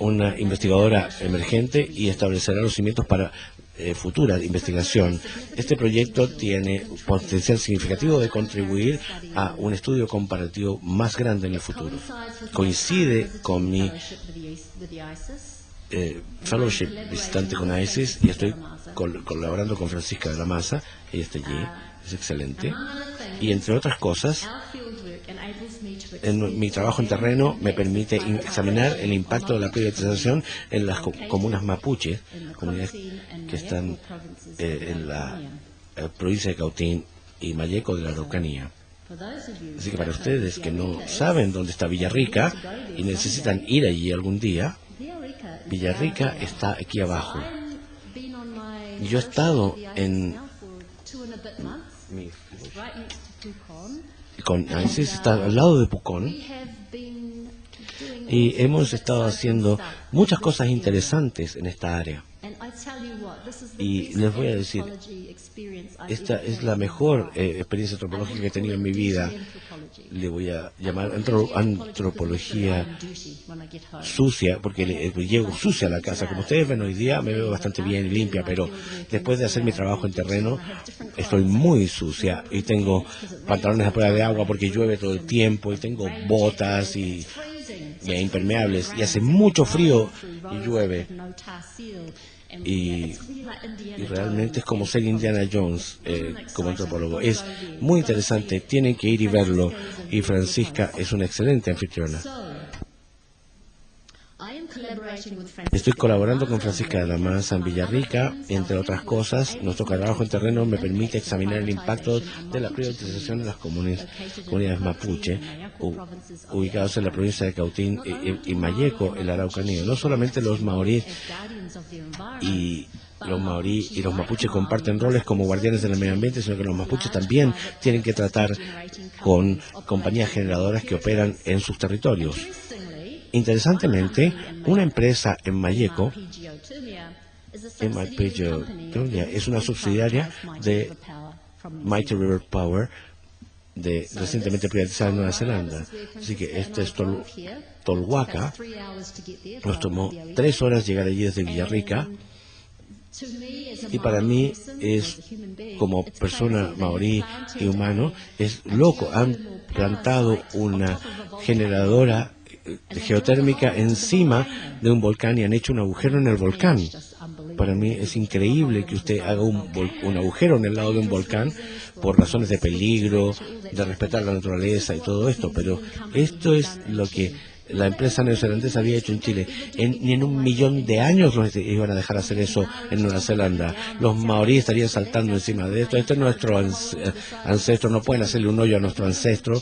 una investigadora emergente y establecerá los cimientos para futura de investigación. Este proyecto tiene potencial significativo de contribuir a un estudio comparativo más grande en el futuro. Coincide con mi fellowship visitante con ICES y estoy colaborando con Francisca de la Maza. Ella está allí, es excelente. Y entre otras cosas, en mi trabajo en terreno me permite examinar el impacto de la privatización en las comunas mapuche, comunidades que están en la provincia de Cautín y Malleco de la Araucanía. Así que para ustedes que no saben dónde está Villarrica y necesitan ir allí algún día, Villarrica está aquí abajo. Yo he estado con ICES, está al lado de Pucón, y hemos estado haciendo muchas cosas interesantes en esta área. Y les voy a decir, esta es la mejor experiencia antropológica que he tenido en mi vida. Le voy a llamar antropología sucia, porque llego sucia a la casa. Como ustedes ven hoy día, me veo bastante bien y limpia, pero después de hacer mi trabajo en terreno, estoy muy sucia y tengo pantalones a prueba de agua porque llueve todo el tiempo y tengo botas y impermeables y hace mucho frío y llueve. Y realmente es como ser Indiana Jones como antropólogo. Es muy interesante, tienen que ir y verlo. Y Francisca es una excelente anfitriona. Estoy colaborando con Francisca de la Maza en Villarrica, entre otras cosas. Nuestro trabajo en terreno me permite examinar el impacto de la privatización en las comunidades mapuche, ubicados en la provincia de Cautín y Malleco, en la Araucanía. No solamente los maorí y los mapuches comparten roles como guardianes del medio ambiente, sino que los mapuches también tienen que tratar con compañías generadoras que operan en sus territorios. Interesantemente, una empresa en Malleco, es una subsidiaria de Mighty River Power, recientemente privatizada en Nueva Zelanda. Así que este es Tolhuaca. Nos tomó 3 horas llegar allí desde Villarrica. Y para mí como persona maorí y humano, es loco. Han plantado una generadora geotérmica encima de un volcán y han hecho un agujero en el volcán. Para mí es increíble que usted haga un agujero en el lado de un volcán por razones de peligro, de respetar la naturaleza y todo esto, pero esto es lo que la empresa neozelandesa había hecho en Chile. Ni en 1.000.000 de años los iban a dejar hacer eso en Nueva Zelanda. Los maoríes estarían saltando encima de esto. Este es nuestro ancestro, no pueden hacerle un hoyo a nuestro ancestro.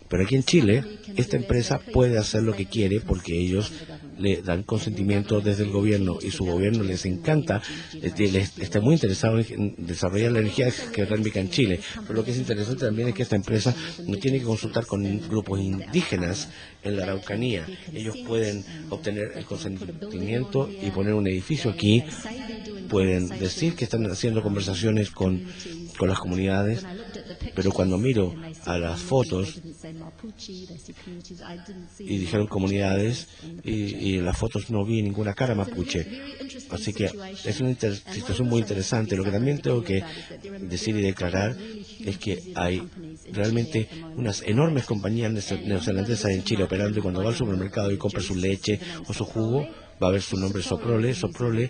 Pero aquí en Chile, esta empresa puede hacer lo que quiere porque ellos le dan consentimiento desde el gobierno y su gobierno les encanta, está muy interesado en desarrollar la energía geotérmica en Chile. Pero lo que es interesante también es que esta empresa no tiene que consultar con grupos indígenas en la Araucanía. Ellos pueden obtener el consentimiento y poner un edificio aquí. Pueden decir que están haciendo conversaciones con las comunidades, pero cuando miro a las fotos y dijeron comunidades y en las fotos no vi ninguna cara mapuche, así que es una situación muy interesante. Lo que también tengo que decir y declarar es que hay realmente unas enormes compañías neozelandesas en Chile operando, y cuando va al supermercado y compra su leche o su jugo va a ver su nombre Soprole. Soprole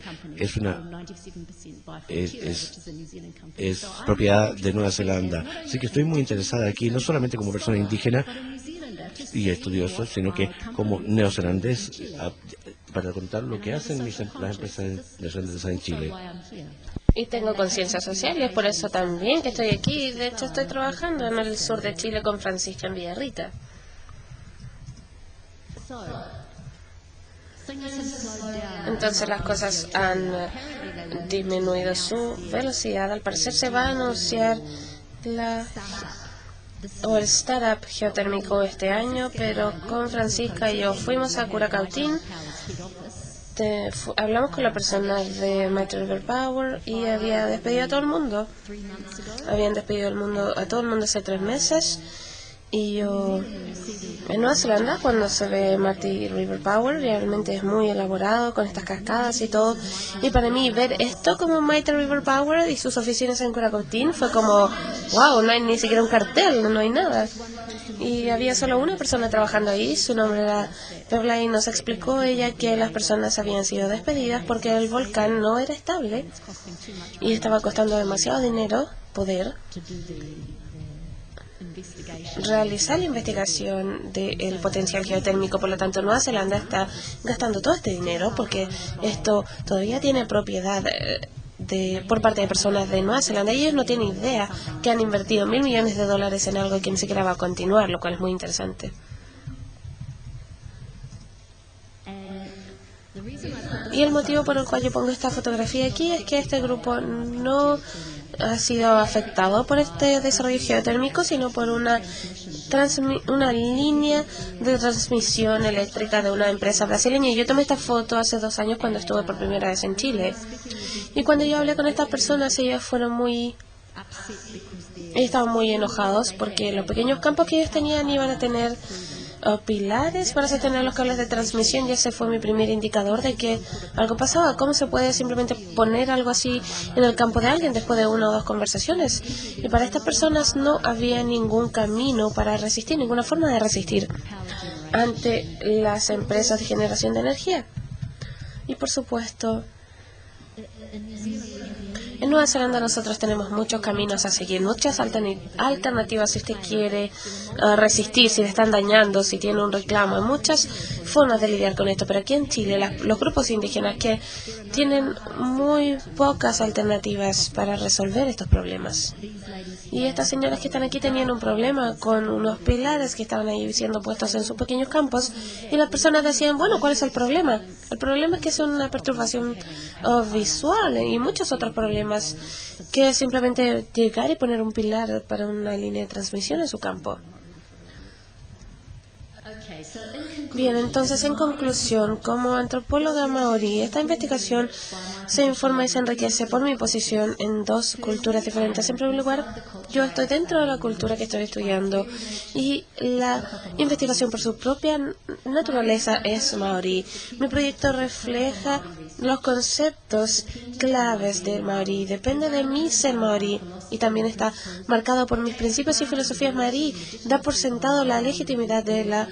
es propiedad de Nueva Zelanda. Así que estoy muy interesada aquí, no solamente como persona indígena y estudioso, sino que como neozelandés, para contar lo que hacen las empresas neozelandesas en Chile. Y tengo conciencia social y es por eso también que estoy aquí. De hecho, estoy trabajando en el sur de Chile con Francisca en Villarrica. Entonces las cosas han disminuido su velocidad. Al parecer se va a anunciar el startup geotérmico este año, pero con Francisca y yo fuimos a Curacautín, hablamos con la persona de Mighty River Power y había despedido a todo el mundo. Habían despedido a todo el mundo hace 3 meses Y yo, en Nueva Zelanda, cuando se ve Mighty River Power, realmente es muy elaborado, con estas cascadas y todo. Y para mí, ver esto como Mighty River Power y sus oficinas en Curacotín fue como, wow, no hay ni siquiera un cartel, no hay nada. Y había solo una persona trabajando ahí, su nombre era Pebla, y nos explicó ella que las personas habían sido despedidas porque el volcán no era estable y estaba costando demasiado dinero poder realizar la investigación del potencial geotérmico. Por lo tanto, Nueva Zelanda está gastando todo este dinero porque esto todavía tiene propiedad por parte de personas de Nueva Zelanda, y ellos no tienen idea que han invertido $1.000 millones en algo que ni siquiera va a continuar, lo cual es muy interesante. Y el motivo por el cual yo pongo esta fotografía aquí es que este grupo no ha sido afectado por este desarrollo geotérmico, sino por una línea de transmisión eléctrica de una empresa brasileña. Yo tomé esta foto hace 2 años cuando estuve por primera vez en Chile. Y cuando yo hablé con estas personas, ellos estaban muy enojados porque los pequeños campos que ellos tenían iban a tener pilares para sostener los cables de transmisión, y ese fue mi primer indicador de que algo pasaba. ¿Cómo se puede simplemente poner algo así en el campo de alguien después de 1 o 2 conversaciones? Y para estas personas no había ningún camino para resistir, ninguna forma de resistir ante las empresas de generación de energía. Y por supuesto, en Nueva Zelanda nosotros tenemos muchos caminos a seguir, muchas alternativas si usted quiere resistir, si le están dañando, si tiene un reclamo. Hay muchas formas de lidiar con esto, pero aquí en Chile los grupos indígenas que tienen muy pocas alternativas para resolver estos problemas. Y estas señoras que están aquí tenían un problema con unos pilares que estaban ahí siendo puestos en sus pequeños campos, y las personas decían, bueno, ¿cuál es el problema? El problema es que es una perturbación visual y muchos otros problemas, que es simplemente llegar y poner un pilar para una línea de transmisión en su campo. Bien, entonces, en conclusión, como antropóloga maorí, esta investigación se informa y se enriquece por mi posición en 2 culturas diferentes. En primer lugar, yo estoy dentro de la cultura que estoy estudiando, y la investigación por su propia naturaleza es maorí. Mi proyecto refleja los conceptos claves del maorí. Depende de mí ser maorí, y también está marcado por mis principios y filosofías maorí. Da por sentado la legitimidad de la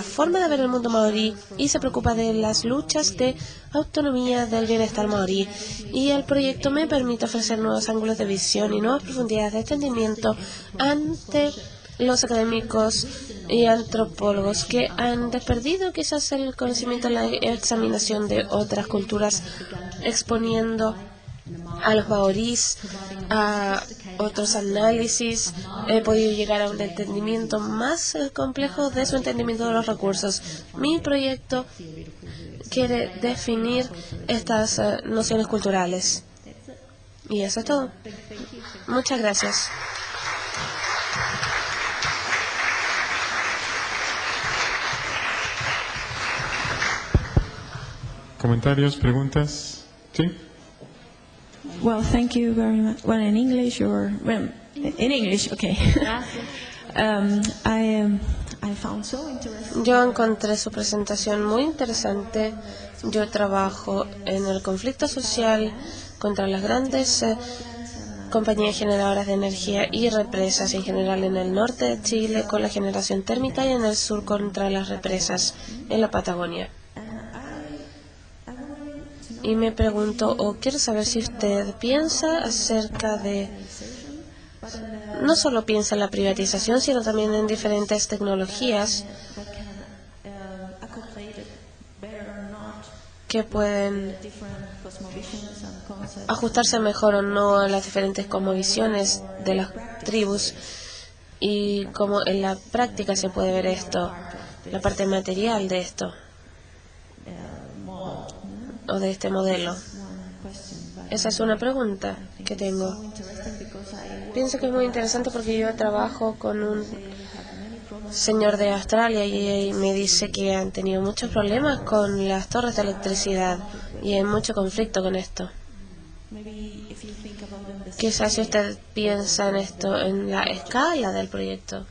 forma de ver el mundo maorí, y se preocupa de las luchas de autonomía del bienestar maorí. Y el proyecto me permite ofrecer nuevos ángulos de visión y nuevas profundidades de entendimiento ante los académicos y antropólogos que han perdido quizás el conocimiento en la examinación de otras culturas, exponiendo a los maorís a otros análisis. He podido llegar a un entendimiento más complejo de su entendimiento de los recursos. Mi proyecto quiere definir estas nociones culturales. Y eso es todo. Muchas gracias. ¿Comentarios, preguntas? ¿Sí? Well, thank you very much. Well, in English or in English, okay. I found so interesting. Yo encontré su presentación muy interesante. Yo trabajo en el conflicto social contra las grandes compañías generadoras de energía y represas, en general en el norte de Chile con la generación térmica, y en el sur contra las represas en la Patagonia. Y me pregunto, o quiero saber si usted piensa acerca de, no solo piensa en la privatización, sino también en diferentes tecnologías que pueden ajustarse mejor o no a las diferentes cosmovisiones de las tribus, y cómo en la práctica se puede ver esto, la parte material de esto, o de este modelo. Esa es una pregunta que tengo. Pienso que es muy interesante porque yo trabajo con un señor de Australia y me dice que han tenido muchos problemas con las torres de electricidad y hay mucho conflicto con esto. Quizás si usted piensa en esto en la escala del proyecto,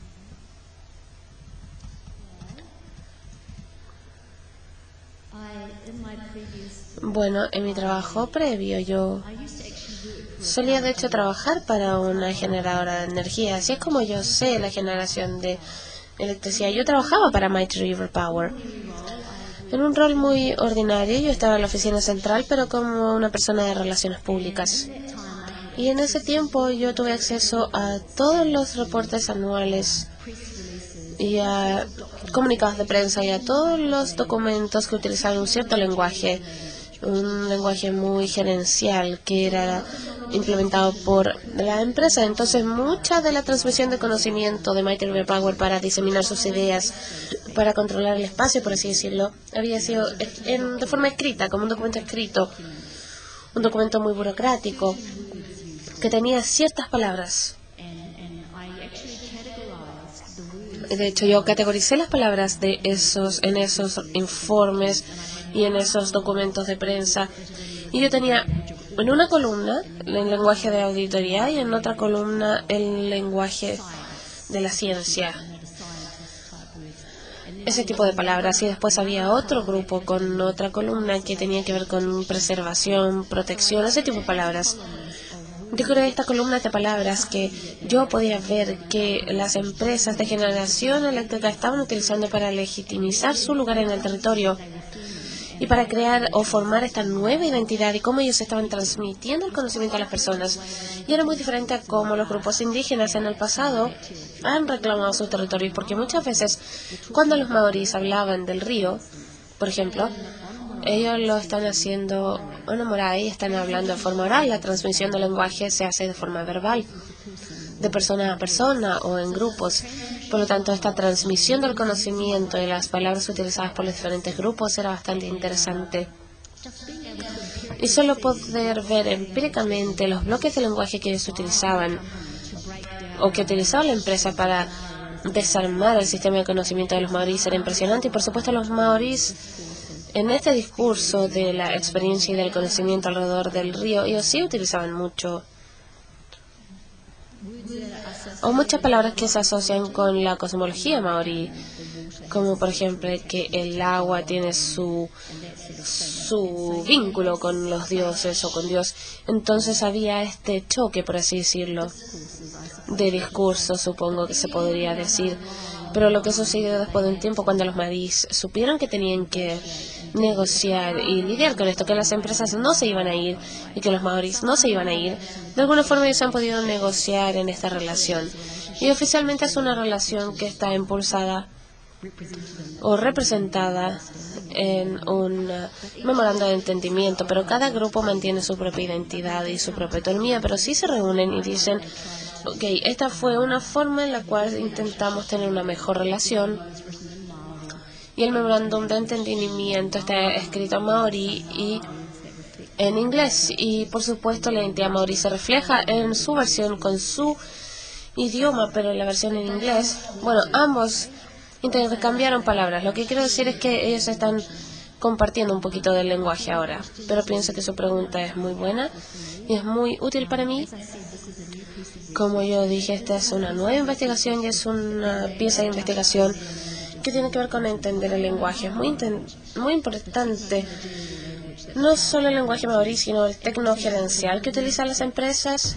Bueno, en mi trabajo previo yo solía de hecho trabajar para una generadora de energía. Así es como yo sé la generación de electricidad. Yo trabajaba para Mighty River Power. En un rol muy ordinario, yo estaba en la oficina central, pero como una persona de relaciones públicas. Y en ese tiempo yo tuve acceso a todos los reportes anuales y a comunicados de prensa y a todos los documentos que utilizaban un cierto lenguaje, un lenguaje muy gerencial que era implementado por la empresa. Entonces, mucha de la transmisión de conocimiento de Mighty River Power para diseminar sus ideas, para controlar el espacio, por así decirlo, había sido de forma escrita, como un documento escrito, un documento muy burocrático, que tenía ciertas palabras. De hecho, yo categoricé las palabras en esos informes y en esos documentos de prensa. Y yo tenía en una columna el lenguaje de auditoría y en otra columna el lenguaje de la ciencia. Ese tipo de palabras. Y después había otro grupo con otra columna que tenía que ver con preservación, protección, ese tipo de palabras. Yo creé esta columna de palabras que yo podía ver que las empresas de generación eléctrica estaban utilizando para legitimizar su lugar en el territorio y para crear o formar esta nueva identidad y cómo ellos estaban transmitiendo el conocimiento a las personas. Y era muy diferente a cómo los grupos indígenas en el pasado han reclamado sus territorios, porque muchas veces cuando los maoríes hablaban del río, por ejemplo, ellos lo están haciendo una moray, están hablando de forma oral. La transmisión del lenguaje se hace de forma verbal, de persona a persona o en grupos. Por lo tanto, esta transmisión del conocimiento y las palabras utilizadas por los diferentes grupos era bastante interesante. Y solo poder ver empíricamente los bloques de lenguaje que ellos utilizaban o que utilizaba la empresa para desarmar el sistema de conocimiento de los maoríes era impresionante. Y por supuesto los maoríes, en este discurso de la experiencia y del conocimiento alrededor del río, ellos sí utilizaban muchas palabras que se asocian con la cosmología maorí, como por ejemplo que el agua tiene su vínculo con los dioses o con Dios. Entonces había este choque, por así decirlo, de discurso, supongo que se podría decir. Pero lo que sucedió después de un tiempo, cuando los maoríes supieron que tenían que negociar y lidiar con esto, que las empresas no se iban a ir y que los maoríes no se iban a ir, de alguna forma ellos han podido negociar en esta relación. Y oficialmente es una relación que está impulsada o representada en un memorando de entendimiento, pero cada grupo mantiene su propia identidad y su propia autonomía, pero sí se reúnen y dicen: ok, esta fue una forma en la cual intentamos tener una mejor relación. Y el memorándum de entendimiento está escrito en maorí y en inglés. Y por supuesto la identidad maorí se refleja en su versión con su idioma, pero en la versión en inglés, bueno, ambos intercambiaron palabras. Lo que quiero decir es que ellos están compartiendo un poquito del lenguaje ahora. Pero pienso que su pregunta es muy buena y es muy útil para mí. Como yo dije, esta es una nueva investigación y es una pieza de investigación que tiene que ver con entender el lenguaje. Es muy importante, no solo el lenguaje maorí, sino el tecnogerencial que utilizan las empresas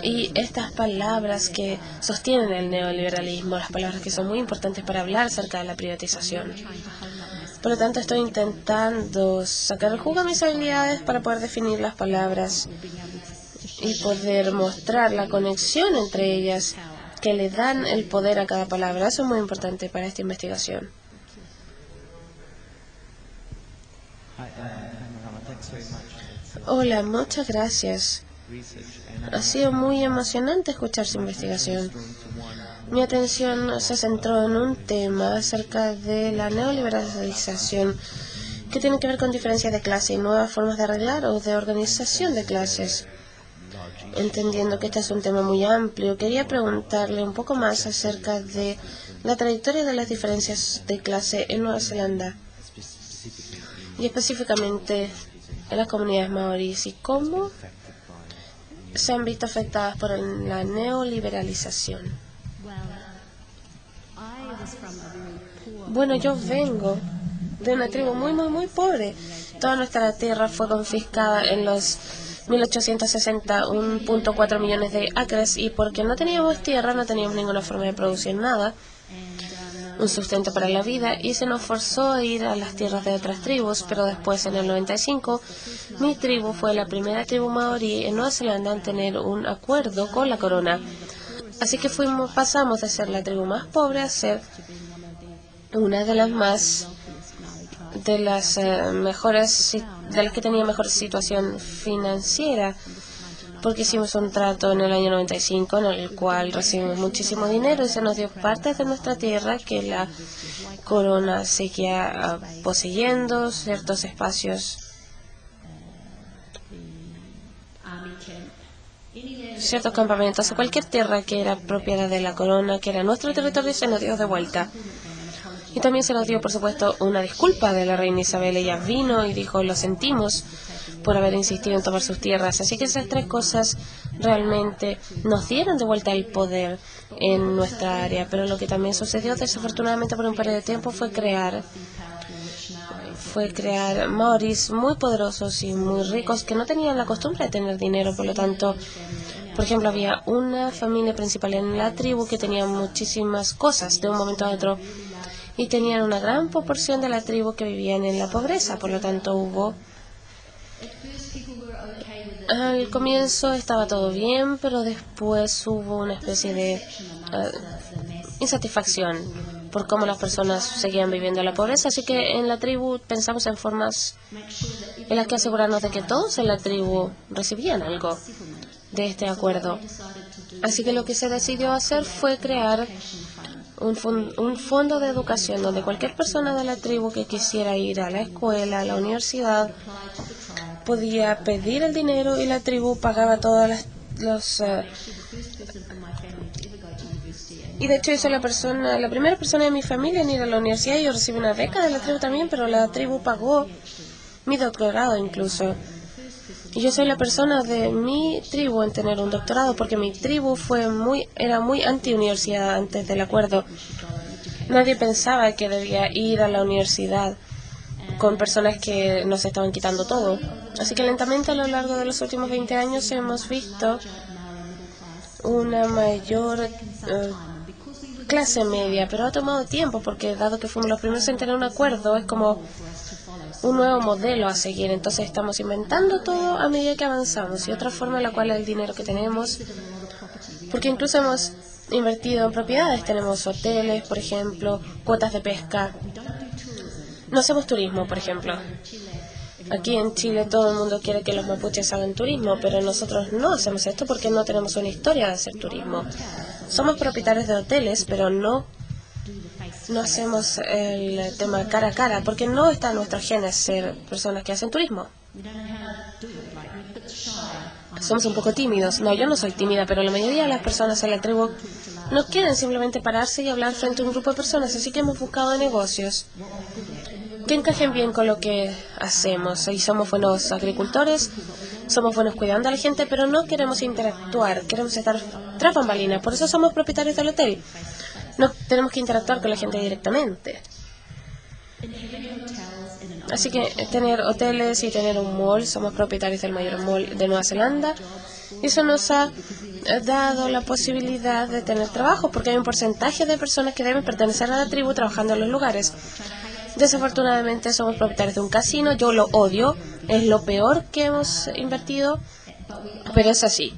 y estas palabras que sostienen el neoliberalismo, las palabras que son muy importantes para hablar acerca de la privatización. Por lo tanto, estoy intentando sacar el jugo a mis habilidades para poder definir las palabras y poder mostrar la conexión entre ellas que le dan el poder a cada palabra. Eso es muy importante para esta investigación. Hola, muchas gracias. Ha sido muy emocionante escuchar su investigación. Mi atención se centró en un tema acerca de la neoliberalización que tiene que ver con diferencias de clase y nuevas formas de arreglar o de organización de clases. Entendiendo que este es un tema muy amplio, quería preguntarle un poco más acerca de la trayectoria de las diferencias de clase en Nueva Zelanda y específicamente en las comunidades maoríes y cómo se han visto afectadas por la neoliberalización. Bueno, yo vengo de una tribu muy, muy, muy pobre. Toda nuestra tierra fue confiscada en los 1860, 1.4 millones de acres, y porque no teníamos tierra, no teníamos ninguna forma de producir nada, un sustento para la vida, y se nos forzó a ir a las tierras de otras tribus, pero después, en el 95, mi tribu fue la primera tribu maorí en Nueva Zelanda en tener un acuerdo con la corona. Así que pasamos de ser la tribu más pobre a ser una de las mejores, de las que tenía mejor situación financiera, porque hicimos un trato en el año 95 en el cual recibimos muchísimo dinero y se nos dio partes de nuestra tierra que la corona seguía poseyendo, ciertos espacios, ciertos campamentos o cualquier tierra que era propiedad de la corona, que era nuestro territorio, se nos dio de vuelta. Y también se nos dio, por supuesto, una disculpa de la reina Isabel. Ella vino y dijo: lo sentimos por haber insistido en tomar sus tierras. Así que esas tres cosas realmente nos dieron de vuelta el poder en nuestra área. Pero lo que también sucedió, desafortunadamente, por un periodo de tiempo fue crear maoris muy poderosos y muy ricos que no tenían la costumbre de tener dinero. Por lo tanto, por ejemplo, había una familia principal en la tribu que tenía muchísimas cosas de un momento a otro, y tenían una gran proporción de la tribu que vivían en la pobreza. Por lo tanto, al comienzo estaba todo bien, pero después hubo una especie de insatisfacción por cómo las personas seguían viviendo en la pobreza. Así que en la tribu pensamos en formas en las que asegurarnos de que todos en la tribu recibían algo de este acuerdo. Así que lo que se decidió hacer fue crear un fondo de educación donde cualquier persona de la tribu que quisiera ir a la escuela, a la universidad, podía pedir el dinero y la tribu pagaba todas y de hecho, yo soy la primera persona de mi familia en ir a la universidad. Yo recibí una beca de la tribu también, pero la tribu pagó mi doctorado incluso. Y yo soy la persona de mi tribu en tener un doctorado, porque mi tribu era muy anti-universidad antes del acuerdo. Nadie pensaba que debía ir a la universidad con personas que nos estaban quitando todo. Así que lentamente a lo largo de los últimos 20 años hemos visto una mayor clase media, pero ha tomado tiempo porque dado que fuimos los primeros en tener un acuerdo, es como un nuevo modelo a seguir. Entonces estamos inventando todo a medida que avanzamos, y otra forma en la cual el dinero que tenemos, porque incluso hemos invertido en propiedades, tenemos hoteles, por ejemplo, cuotas de pesca. No hacemos turismo, por ejemplo. Aquí en Chile todo el mundo quiere que los mapuches hagan turismo, pero nosotros no hacemos esto porque no tenemos una historia de hacer turismo. Somos propietarios de hoteles, pero no hacemos el tema cara a cara, porque no está en nuestros genes ser personas que hacen turismo. Somos un poco tímidos. No, yo no soy tímida, pero la mayoría de las personas en la tribu no quieren simplemente pararse y hablar frente a un grupo de personas, así que hemos buscado negocios que encajen bien con lo que hacemos. Y somos buenos agricultores, somos buenos cuidando a la gente, pero no queremos interactuar, queremos estar tras bambalinas. Por eso somos propietarios del hotel. No tenemos que interactuar con la gente directamente. Así que tener hoteles y tener un mall, somos propietarios del mayor mall de Nueva Zelanda. Y eso nos ha dado la posibilidad de tener trabajo, porque hay un porcentaje de personas que deben pertenecer a la tribu trabajando en los lugares. Desafortunadamente somos propietarios de un casino. Yo lo odio, es lo peor que hemos invertido, pero es así.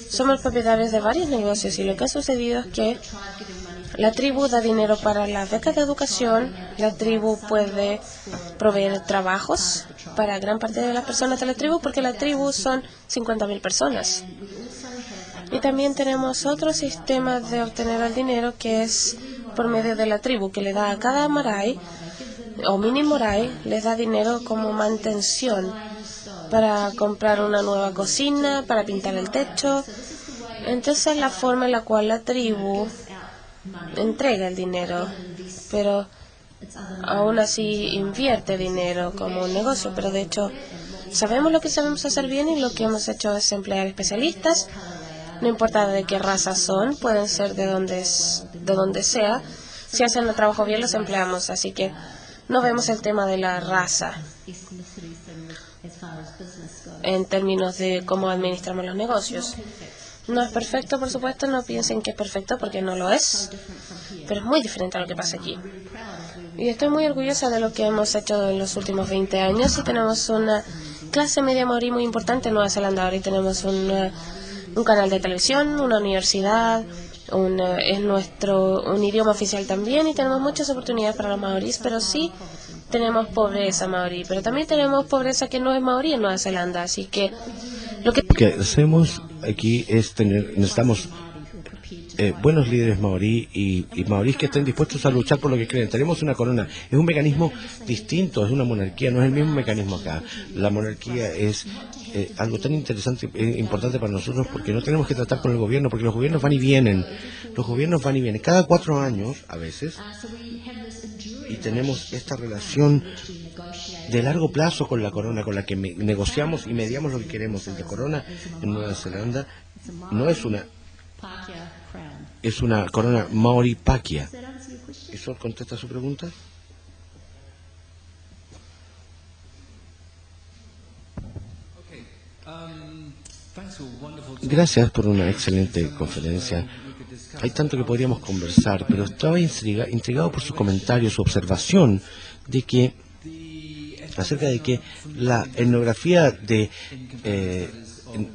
Somos propietarios de varios negocios, y lo que ha sucedido es que la tribu da dinero para las becas de educación, la tribu puede proveer trabajos para gran parte de las personas de la tribu, porque la tribu son 50.000 personas. Y también tenemos otro sistema de obtener el dinero que es por medio de la tribu, que le da a cada marai o mini morai, les da dinero como mantención para comprar una nueva cocina, para pintar el techo. Entonces es la forma en la cual la tribu entrega el dinero, pero aún así invierte dinero como un negocio. Pero de hecho sabemos lo que sabemos hacer bien, y lo que hemos hecho es emplear especialistas, no importa de qué raza son, pueden ser de donde sea. Si hacen el trabajo bien, los empleamos. Así que no vemos el tema de la raza en términos de cómo administramos los negocios. No es perfecto, por supuesto, no piensen que es perfecto porque no lo es, pero es muy diferente a lo que pasa aquí. Y estoy muy orgullosa de lo que hemos hecho en los últimos 20 años y tenemos una clase media maorí muy importante en Nueva Zelanda. Ahora y tenemos un canal de televisión, una universidad, es un idioma oficial también y tenemos muchas oportunidades para los maorís, pero sí tenemos pobreza maorí, pero también tenemos pobreza que no es maorí en Nueva Zelanda, así que Lo que hacemos aquí es necesitamos buenos líderes maorí y maorís que estén dispuestos a luchar por lo que creen. Tenemos una corona, es un mecanismo distinto, es una monarquía, no es el mismo mecanismo acá. La monarquía es algo tan interesante e importante para nosotros porque no tenemos que tratar con el gobierno, porque los gobiernos van y vienen. Los gobiernos van y vienen cada 4 años a veces, y tenemos esta relación de largo plazo con la corona, con la que negociamos y mediamos lo que queremos. La corona en Nueva Zelanda no es una corona maorí pakia. ¿Eso contesta su pregunta? Gracias por una excelente conferencia. Hay tanto que podríamos conversar, pero estaba intrigado por su comentario, su observación acerca de que la etnografía de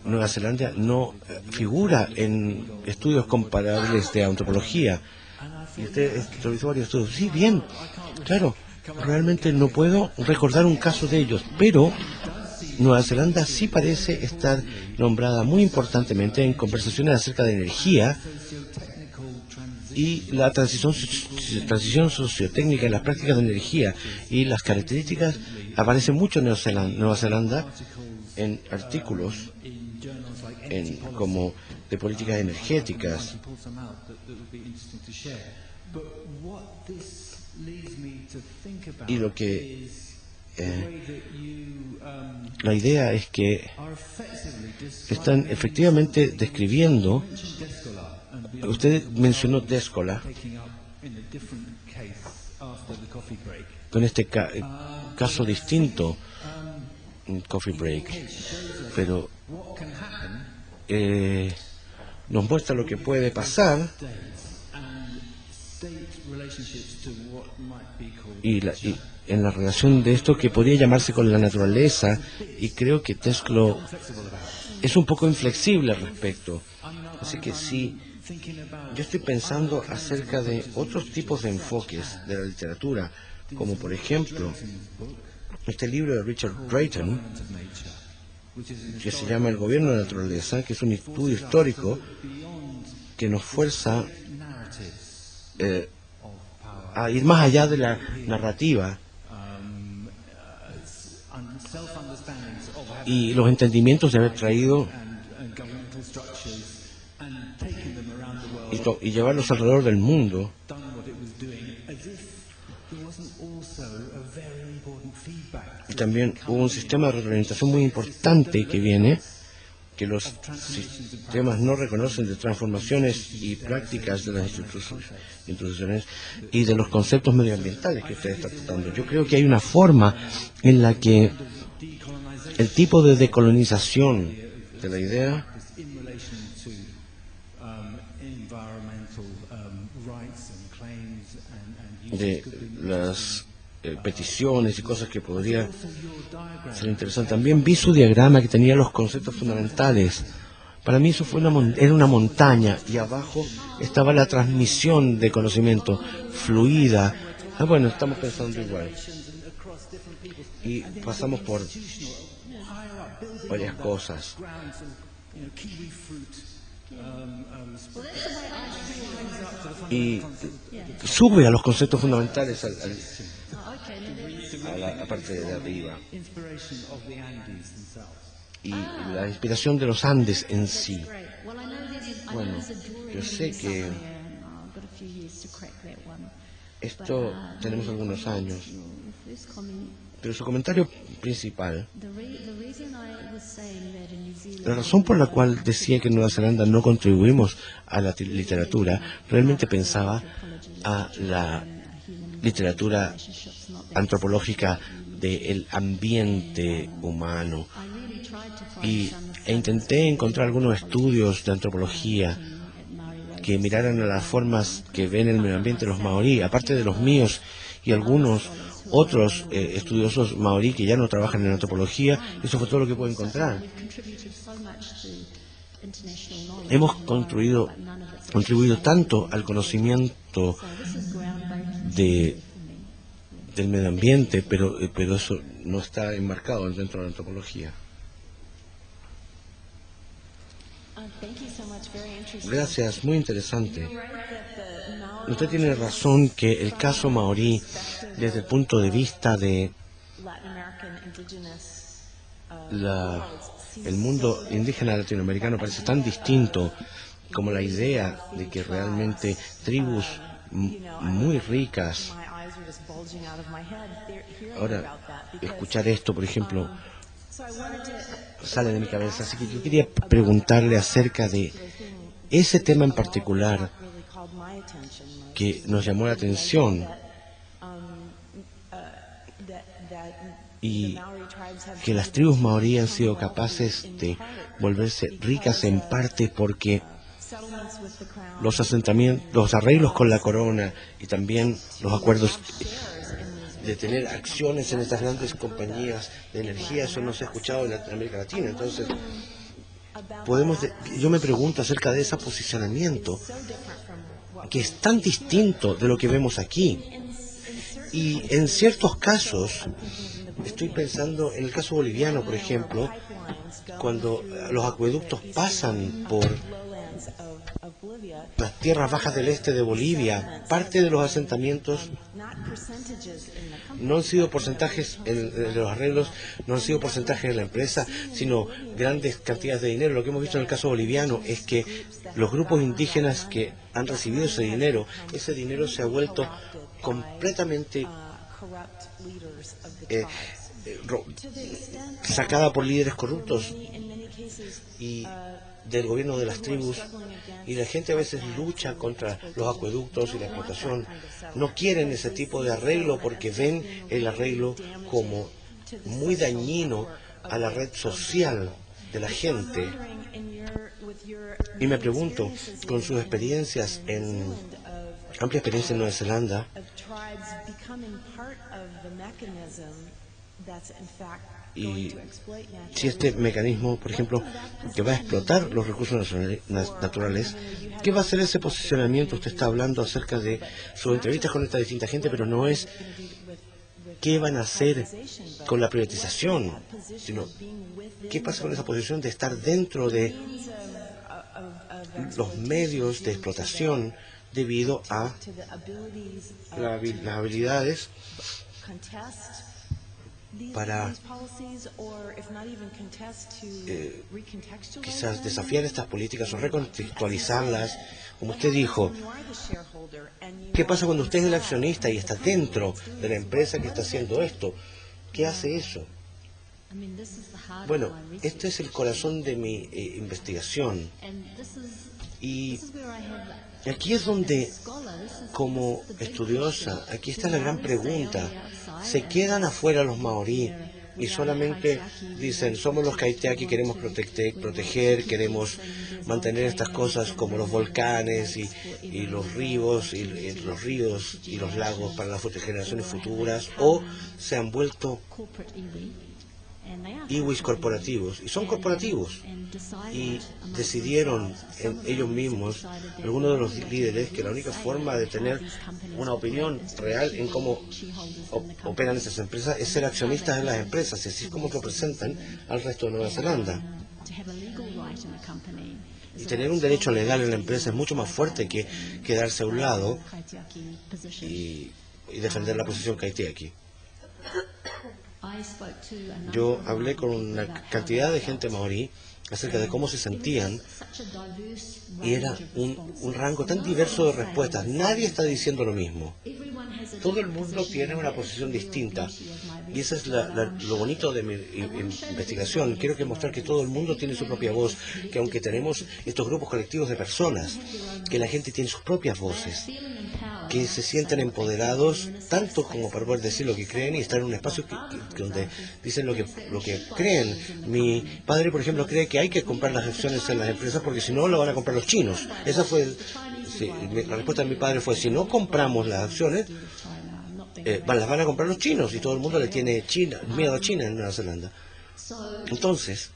Nueva Zelanda no figura en estudios comparables de antropología. Y usted realizó varios estudios. Sí, bien, claro, realmente no puedo recordar un caso de ellos, pero Nueva Zelanda sí parece estar nombrada muy importantemente en conversaciones acerca de energía y la transición sociotécnica en las prácticas de energía, y las características aparecen mucho en Nueva Zelanda en artículos como de políticas energéticas. Y lo que la idea es que están efectivamente describiendo. Usted mencionó Descola con este caso distinto, Coffee Break, pero nos muestra lo que puede pasar y en la relación de esto que podría llamarse con la naturaleza, y creo que Tesco es un poco inflexible al respecto. Así que sí, yo estoy pensando acerca de otros tipos de enfoques de la literatura, como por ejemplo este libro de Richard Drayton, que se llama El gobierno de la naturaleza, que es un estudio histórico que nos fuerza a ir más allá de la narrativa y los entendimientos de haber traído y llevarlos alrededor del mundo. Y también hubo un sistema de retroalimentación muy importante que viene, que los sistemas no reconocen, de transformaciones y prácticas de las instituciones y de los conceptos medioambientales que usted está tratando. Yo creo que hay una forma en la que el tipo de decolonización de la idea de las peticiones y cosas que podría ser interesante. También vi su diagrama que tenía los conceptos fundamentales. Para mí eso era una montaña, y abajo estaba la transmisión de conocimiento fluida. Bueno, estamos pensando igual. Y pasamos por varias cosas. Y sube a los conceptos fundamentales a la parte de arriba. Y la inspiración de los Andes en sí. Bueno, yo sé que esto tenemos algunos años, pero su comentario principal, la razón por la cual decía que en Nueva Zelanda no contribuimos a la literatura, realmente pensaba a la literatura antropológica del ambiente humano e intenté encontrar algunos estudios de antropología que miraran a las formas que ven el medio ambiente los maorí, aparte de los míos y algunos otros estudiosos maorí que ya no trabajan en antropología. Eso fue todo lo que pude encontrar. Hemos contribuido tanto al conocimiento del medio ambiente, pero eso no está enmarcado dentro de la antropología. Gracias, muy interesante. Usted tiene razón que el caso maorí, desde el punto de vista de el mundo indígena latinoamericano, parece tan distinto como la idea de que realmente tribus muy ricas. Ahora, escuchar esto, por ejemplo, sale de mi cabeza. Así que yo quería preguntarle acerca de ese tema en particular que nos llamó la atención y que las tribus maorí han sido capaces de volverse ricas en parte porque los asentamientos, los arreglos con la corona y también los acuerdos de tener acciones en estas grandes compañías de energía, eso no se ha escuchado en América Latina. Entonces, yo me pregunto acerca de ese posicionamiento que es tan distinto de lo que vemos aquí. Y en ciertos casos, estoy pensando en el caso boliviano, por ejemplo, cuando los acueductos pasan por las tierras bajas del este de Bolivia, parte de los asentamientos no han sido porcentajes de los arreglos, no han sido porcentajes de la empresa, sino grandes cantidades de dinero. Lo que hemos visto en el caso boliviano es que los grupos indígenas que han recibido ese dinero se ha vuelto completamente sacada por líderes corruptos y del gobierno de las tribus, y la gente a veces lucha contra los acueductos y la explotación. No quieren ese tipo de arreglo porque ven el arreglo como muy dañino a la red social de la gente. Y me pregunto, con sus experiencias amplia experiencia en Nueva Zelanda, y si este mecanismo, por ejemplo, que va a explotar los recursos naturales, ¿qué va a hacer ese posicionamiento? Usted está hablando acerca de sus entrevistas con esta distinta gente, pero no es qué van a hacer con la privatización, sino qué pasa con esa posición de estar dentro de los medios de explotación debido a las habilidades para quizás desafiar estas políticas o recontextualizarlas. Como usted dijo, ¿qué pasa cuando usted es el accionista y está dentro de la empresa que está haciendo esto? ¿Qué hace eso? Bueno, este es el corazón de mi investigación. Y aquí es donde, como estudiosa, aquí está la gran pregunta. ¿Se quedan afuera los maorí y solamente dicen, somos los Kaitiaki, queremos proteger, queremos mantener estas cosas como los volcanes y los ríos y los lagos para las generaciones futuras? ¿O se han vuelto iwis corporativos, y son corporativos, y decidieron ellos mismos, algunos de los líderes, que la única forma de tener una opinión real en cómo operan esas empresas es ser accionistas en las empresas, y así es como representan al resto de Nueva Zelanda. Y tener un derecho legal en la empresa es mucho más fuerte que quedarse a un lado y defender la posición Kaitiaki. Yo hablé con una cantidad de gente maorí acerca de cómo se sentían, y era un rango tan diverso de respuestas. Nadie está diciendo lo mismo. Todo el mundo tiene una posición distinta, y eso es lo bonito de mi investigación. Quiero mostrar que todo el mundo tiene su propia voz, que aunque tenemos estos grupos colectivos de personas, que la gente tiene sus propias voces, que se sienten empoderados tanto como para poder decir lo que creen y estar en un espacio donde dicen lo que creen. Mi padre, por ejemplo, cree que hay que comprar las acciones en las empresas porque si no lo van a comprar los chinos. Esa fue la respuesta de mi padre fue, si no compramos las acciones, las van a comprar los chinos, y todo el mundo le tiene miedo a China en Nueva Zelanda. Entonces,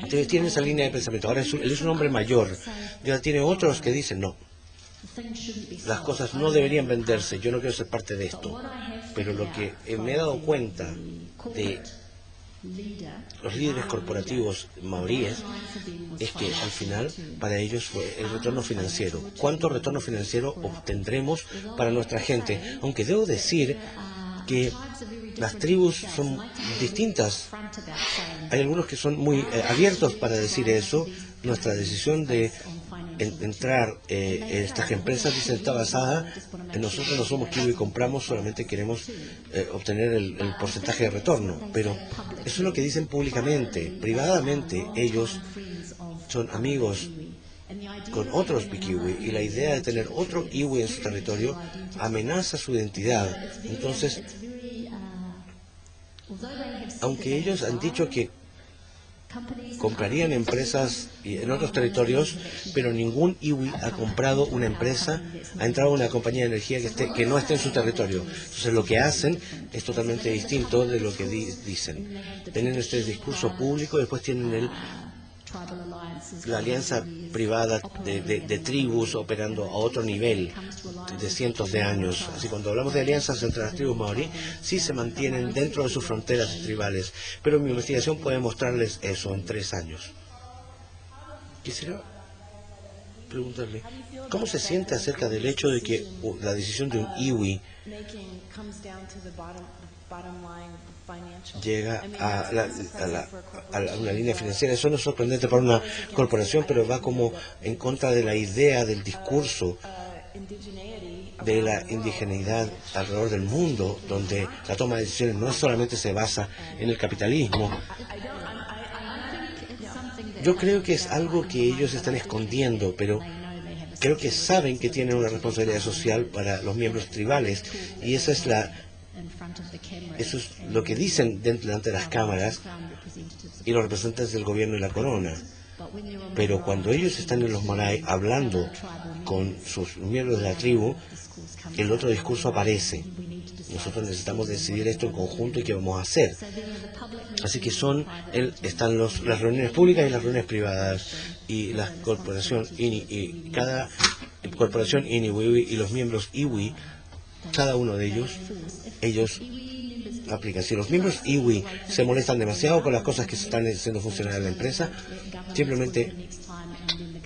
tiene esa línea de pensamiento. Ahora él es un hombre mayor, ya tiene otros que dicen, no, las cosas no deberían venderse, yo no quiero ser parte de esto. Pero lo que me he dado cuenta de los líderes corporativos maoríes es que al final para ellos fue el retorno financiero. ¿Cuánto retorno financiero obtendremos para nuestra gente? Aunque debo decir que las tribus son distintas. Hay algunos que son muy abiertos para decir eso. Nuestra decisión de entrar en estas empresas está basada en nosotros no somos kiwi y compramos, solamente queremos obtener el porcentaje de retorno. Pero eso es lo que dicen públicamente. Privadamente ellos son amigos con otros pikiwi, y la idea de tener otro iwi en su territorio amenaza su identidad. Entonces, aunque ellos han dicho que comprarían empresas en otros territorios, pero ningún iwi ha comprado una empresa, ha entrado a una compañía de energía que no esté en su territorio. Entonces lo que hacen es totalmente distinto de lo que dicen. Tienen este discurso público y después tienen la alianza privada de tribus operando a otro nivel de cientos de años. Así, cuando hablamos de alianzas entre las tribus maorí, sí se mantienen dentro de sus fronteras tribales, pero mi investigación puede mostrarles eso en 3 años. Quisiera preguntarle, ¿cómo se siente acerca del hecho de que la decisión de un iwi llega a una línea financiera? Eso no es sorprendente para una corporación, pero va como en contra de la idea del discurso de la indigeneidad alrededor del mundo, donde la toma de decisiones no solamente se basa en el capitalismo. Yo creo que es algo que ellos están escondiendo, pero creo que saben que tienen una responsabilidad social para los miembros tribales, y eso es lo que dicen delante de las cámaras y los representantes del gobierno y la corona. Pero cuando ellos están en los Marae hablando con sus miembros de la tribu, el otro discurso aparece. Nosotros necesitamos decidir esto en conjunto y qué vamos a hacer. Así que están las reuniones públicas y las reuniones privadas, y la corporación y cada corporación Iwi y los miembros Iwi, cada uno de ellos aplican. Si los miembros Iwi se molestan demasiado con las cosas que se están haciendo funcionar en la empresa, simplemente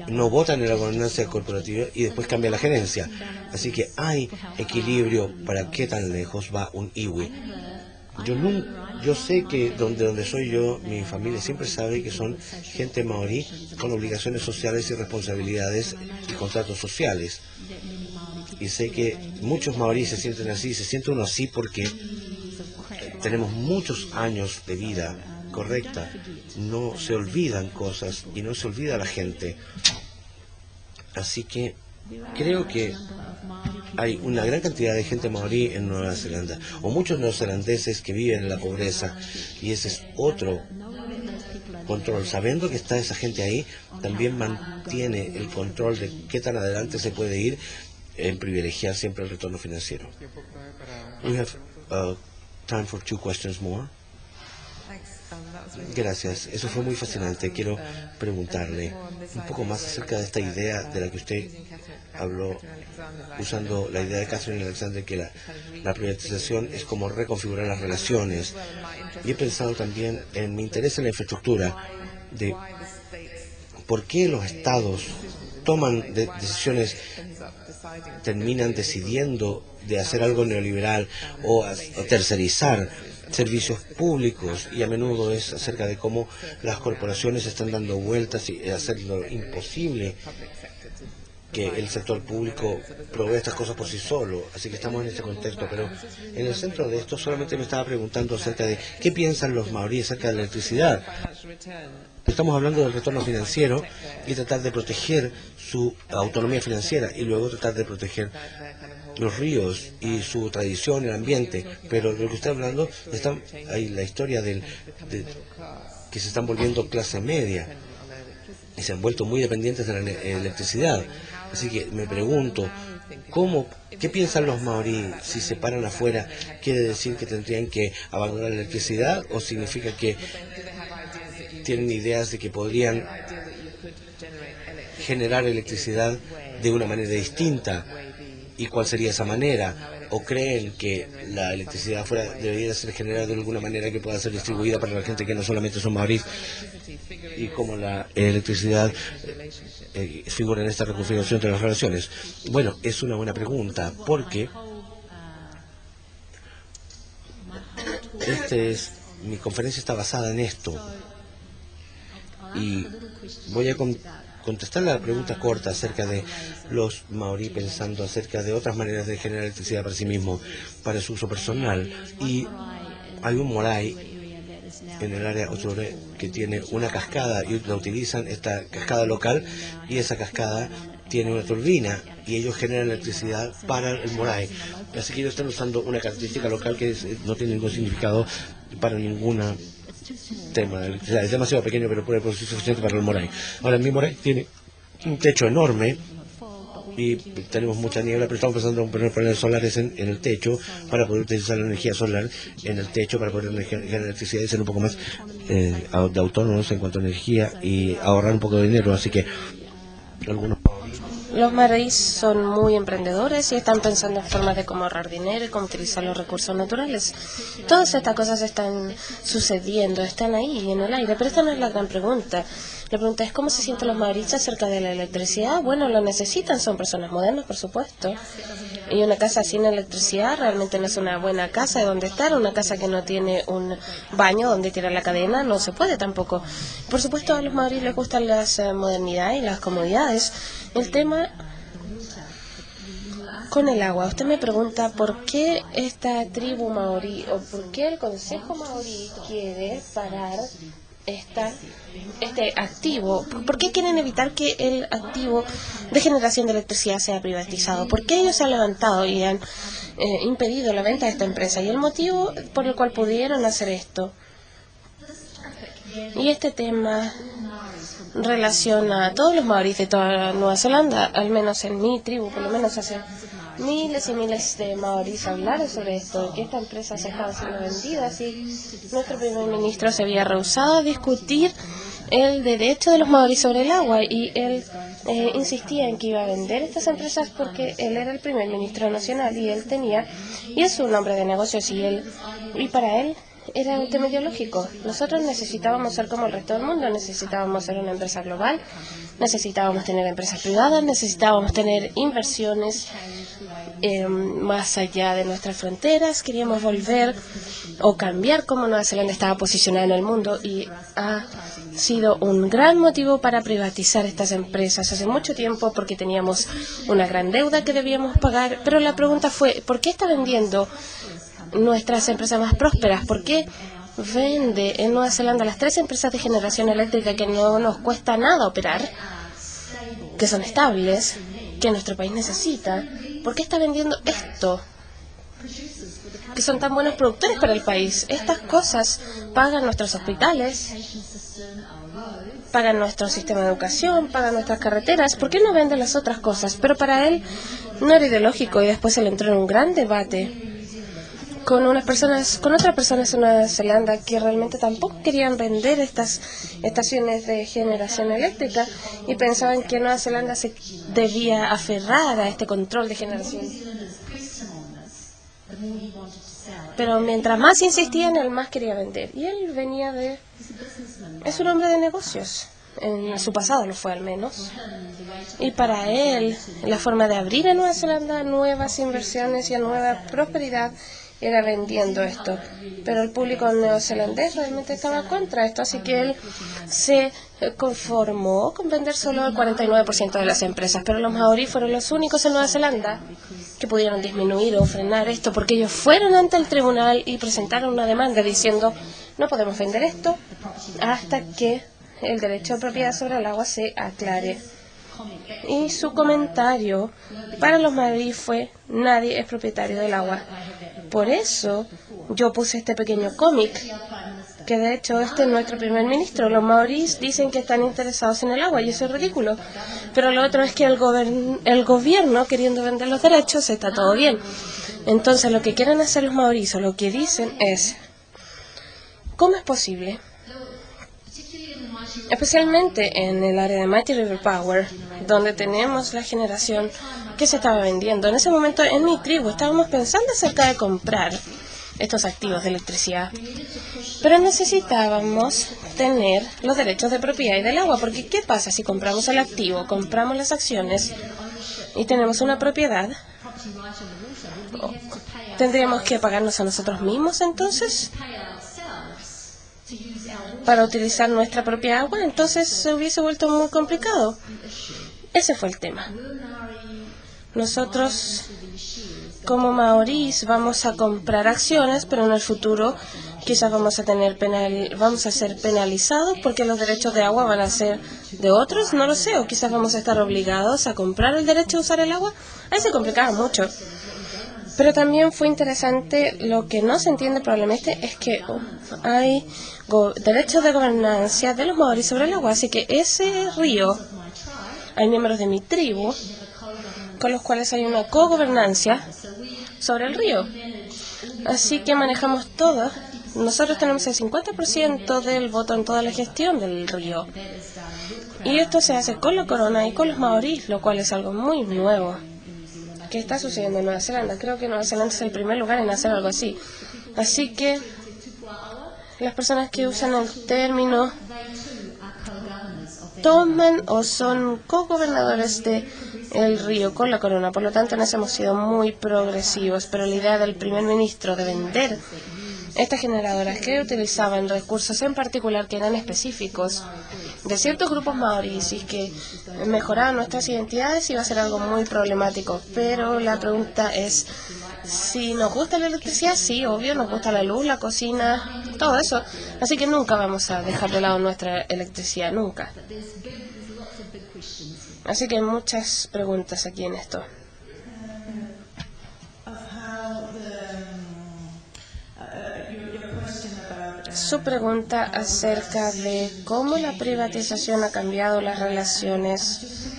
no votan en la gobernanza corporativa y después cambia la gerencia. Así que hay equilibrio para qué tan lejos va un iwi. Yo sé que donde soy yo, mi familia siempre sabe que son gente maorí con obligaciones sociales y responsabilidades y contratos sociales. Y sé que muchos maorí se sienten así, se siente uno así porque tenemos muchos años de vida correcta. No se olvidan cosas y no se olvida la gente. Así que creo que hay una gran cantidad de gente maorí en Nueva Zelanda, o muchos neozelandeses que viven en la pobreza, y ese es otro control. Sabiendo que está esa gente ahí, también mantiene el control de qué tan adelante se puede ir en privilegiar siempre el retorno financiero. We have time for 2 questions more. Gracias, eso fue muy fascinante. Quiero preguntarle un poco más acerca de esta idea de la que usted habló, usando la idea de Catherine Alexander, que la privatización es como reconfigurar las relaciones. Y he pensado también en mi interés en la infraestructura, de por qué los estados toman decisiones, terminan decidiendo de hacer algo neoliberal o tercerizar servicios públicos, y a menudo es acerca de cómo las corporaciones están dando vueltas y hacerlo imposible que el sector público provee estas cosas por sí solo, así que estamos en este contexto, pero en el centro de esto solamente me estaba preguntando acerca de qué piensan los maoríes acerca de la electricidad. Estamos hablando del retorno financiero y tratar de proteger su autonomía financiera y luego tratar de proteger los ríos y su tradición, el ambiente, pero lo que está hablando, está ahí la historia que se están volviendo clase media y se han vuelto muy dependientes de la electricidad. Así que me pregunto, ¿qué piensan los maorí si se paran afuera? ¿Quiere decir que tendrían que abandonar la electricidad o significa que tienen ideas de que podrían generar electricidad de una manera distinta? ¿Y cuál sería esa manera? ¿O creen que la electricidad afuera debería ser generada de alguna manera que pueda ser distribuida para la gente que no solamente son maorís? Y cómo la electricidad figura en esta reconfiguración de las relaciones. Bueno, es una buena pregunta, porque mi conferencia está basada en esto. Y voy a contestar la pregunta corta acerca de los maorí pensando acerca de otras maneras de generar electricidad para sí mismos, para su uso personal. Y hay un moray en el área Otore que tiene una cascada y la utilizan, esta cascada local, y esa cascada tiene una turbina y ellos generan electricidad para el moray. Así que ellos están usando una característica local que no tiene ningún significado para ninguna tema de electricidad. Es demasiado pequeño, pero puede producir suficiente para el moray. Ahora, mi moray tiene un techo enorme y tenemos mucha niebla, pero estamos pensando en poner paneles solares en el techo para poder utilizar la energía solar en el techo para poder generar electricidad y ser un poco más de autónomos en cuanto a energía y ahorrar un poco de dinero. Así que los maoríes son muy emprendedores y están pensando en formas de cómo ahorrar dinero y cómo utilizar los recursos naturales. Todas estas cosas están sucediendo, están ahí en el aire, pero esta no es la gran pregunta. La pregunta es cómo se sienten los maoríes acerca de la electricidad. Bueno, lo necesitan, son personas modernas, por supuesto. Y una casa sin electricidad realmente no es una buena casa de donde estar. Una casa que no tiene un baño donde tirar la cadena no se puede tampoco. Por supuesto, a los maoríes les gustan las modernidades y las comodidades. El tema con el agua. Usted me pregunta por qué esta tribu maorí o por qué el Consejo Maorí quiere parar este activo. ¿Por qué quieren evitar que el activo de generación de electricidad sea privatizado? ¿Por qué ellos se han levantado y han impedido la venta de esta empresa? Y el motivo por el cual pudieron hacer esto. Y este tema relaciona a todos los maoríes de toda Nueva Zelanda, al menos en mi tribu, por lo menos hace miles y miles de maoríes hablaron sobre esto, que esta empresa se estaba siendo vendida, y nuestro primer ministro se había rehusado a discutir el derecho de los maoríes sobre el agua, y él insistía en que iba a vender estas empresas porque él era el primer ministro nacional y es un hombre de negocios, y para él era un tema ideológico. Nosotros necesitábamos ser como el resto del mundo, necesitábamos ser una empresa global, necesitábamos tener empresas privadas, necesitábamos tener inversiones más allá de nuestras fronteras, queríamos volver o cambiar cómo Nueva Zelanda estaba posicionada en el mundo, y ha sido un gran motivo para privatizar estas empresas hace mucho tiempo porque teníamos una gran deuda que debíamos pagar, pero la pregunta fue, ¿por qué está vendiendo nuestras empresas más prósperas? ¿Por qué vende en Nueva Zelanda las 3 empresas de generación eléctrica que no nos cuesta nada operar, que son estables, que nuestro país necesita? ¿Por qué está vendiendo esto? Que son tan buenos productores para el país. Estas cosas pagan nuestros hospitales, pagan nuestro sistema de educación, pagan nuestras carreteras. ¿Por qué no vende las otras cosas? Pero para él no era ideológico, y después él entró en un gran debate con otras personas en Nueva Zelanda que realmente tampoco querían vender estas estaciones de generación eléctrica y pensaban que Nueva Zelanda se debía aferrar a este control de generación. Pero mientras más insistían, él más quería vender. Y él es un hombre de negocios. En su pasado lo fue, al menos. Y para él, la forma de abrir a Nueva Zelanda nuevas inversiones y a nueva prosperidad era vendiendo esto. Pero el público neozelandés realmente estaba contra esto, así que él se conformó con vender solo el 49% de las empresas. Pero los maorí fueron los únicos en Nueva Zelanda que pudieron disminuir o frenar esto, porque ellos fueron ante el tribunal y presentaron una demanda diciendo: no podemos vender esto hasta que el derecho de propiedad sobre el agua se aclare. Y su comentario para los maorí fue: nadie es propietario del agua. Por eso yo puse este pequeño cómic, que de hecho este es nuestro primer ministro. Los maorís dicen que están interesados en el agua y eso es ridículo. Pero lo otro es que el gobierno queriendo vender los derechos está todo bien. Entonces lo que quieren hacer los maorís o lo que dicen es: ¿cómo es posible? Especialmente en el área de Mighty River Power, donde tenemos la generación que se estaba vendiendo. En ese momento en mi tribu estábamos pensando acerca de comprar estos activos de electricidad, pero necesitábamos tener los derechos de propiedad y del agua, porque ¿qué pasa si compramos el activo, compramos las acciones y tenemos una propiedad? ¿Tendríamos que pagarnos a nosotros mismos entonces para utilizar nuestra propia agua? Entonces se hubiese vuelto muy complicado. Ese fue el tema. Nosotros, como maorís, vamos a comprar acciones, pero en el futuro quizás vamos a ser penalizados porque los derechos de agua van a ser de otros, no lo sé, o quizás vamos a estar obligados a comprar el derecho a usar el agua. Ahí se complicaba mucho. Pero también fue interesante, lo que no se entiende probablemente es que hay derechos de gobernanza de los maorí sobre el agua, así que ese río, hay miembros de mi tribu con los cuales hay una cogobernanza sobre el río. Así que manejamos todo. Nosotros tenemos el 50% del voto en toda la gestión del río. Y esto se hace con la corona y con los maorí, lo cual es algo muy nuevo que está sucediendo en Nueva Zelanda. Creo que Nueva Zelanda es el primer lugar en hacer algo así. Así que las personas que usan el término toman o son co-gobernadores de el río con la corona. Por lo tanto, nos hemos sido muy progresivos. Pero la idea del primer ministro de vender estas generadoras que utilizaban recursos en particular que eran específicos de ciertos grupos maorís y que mejoraban nuestras identidades iba a ser algo muy problemático. Pero la pregunta es si nos gusta la electricidad. Sí, obvio, nos gusta la luz, la cocina, todo eso. Así que nunca vamos a dejar de lado nuestra electricidad, nunca. Así que hay muchas preguntas aquí en esto. Su pregunta acerca de cómo la privatización ha cambiado las relaciones.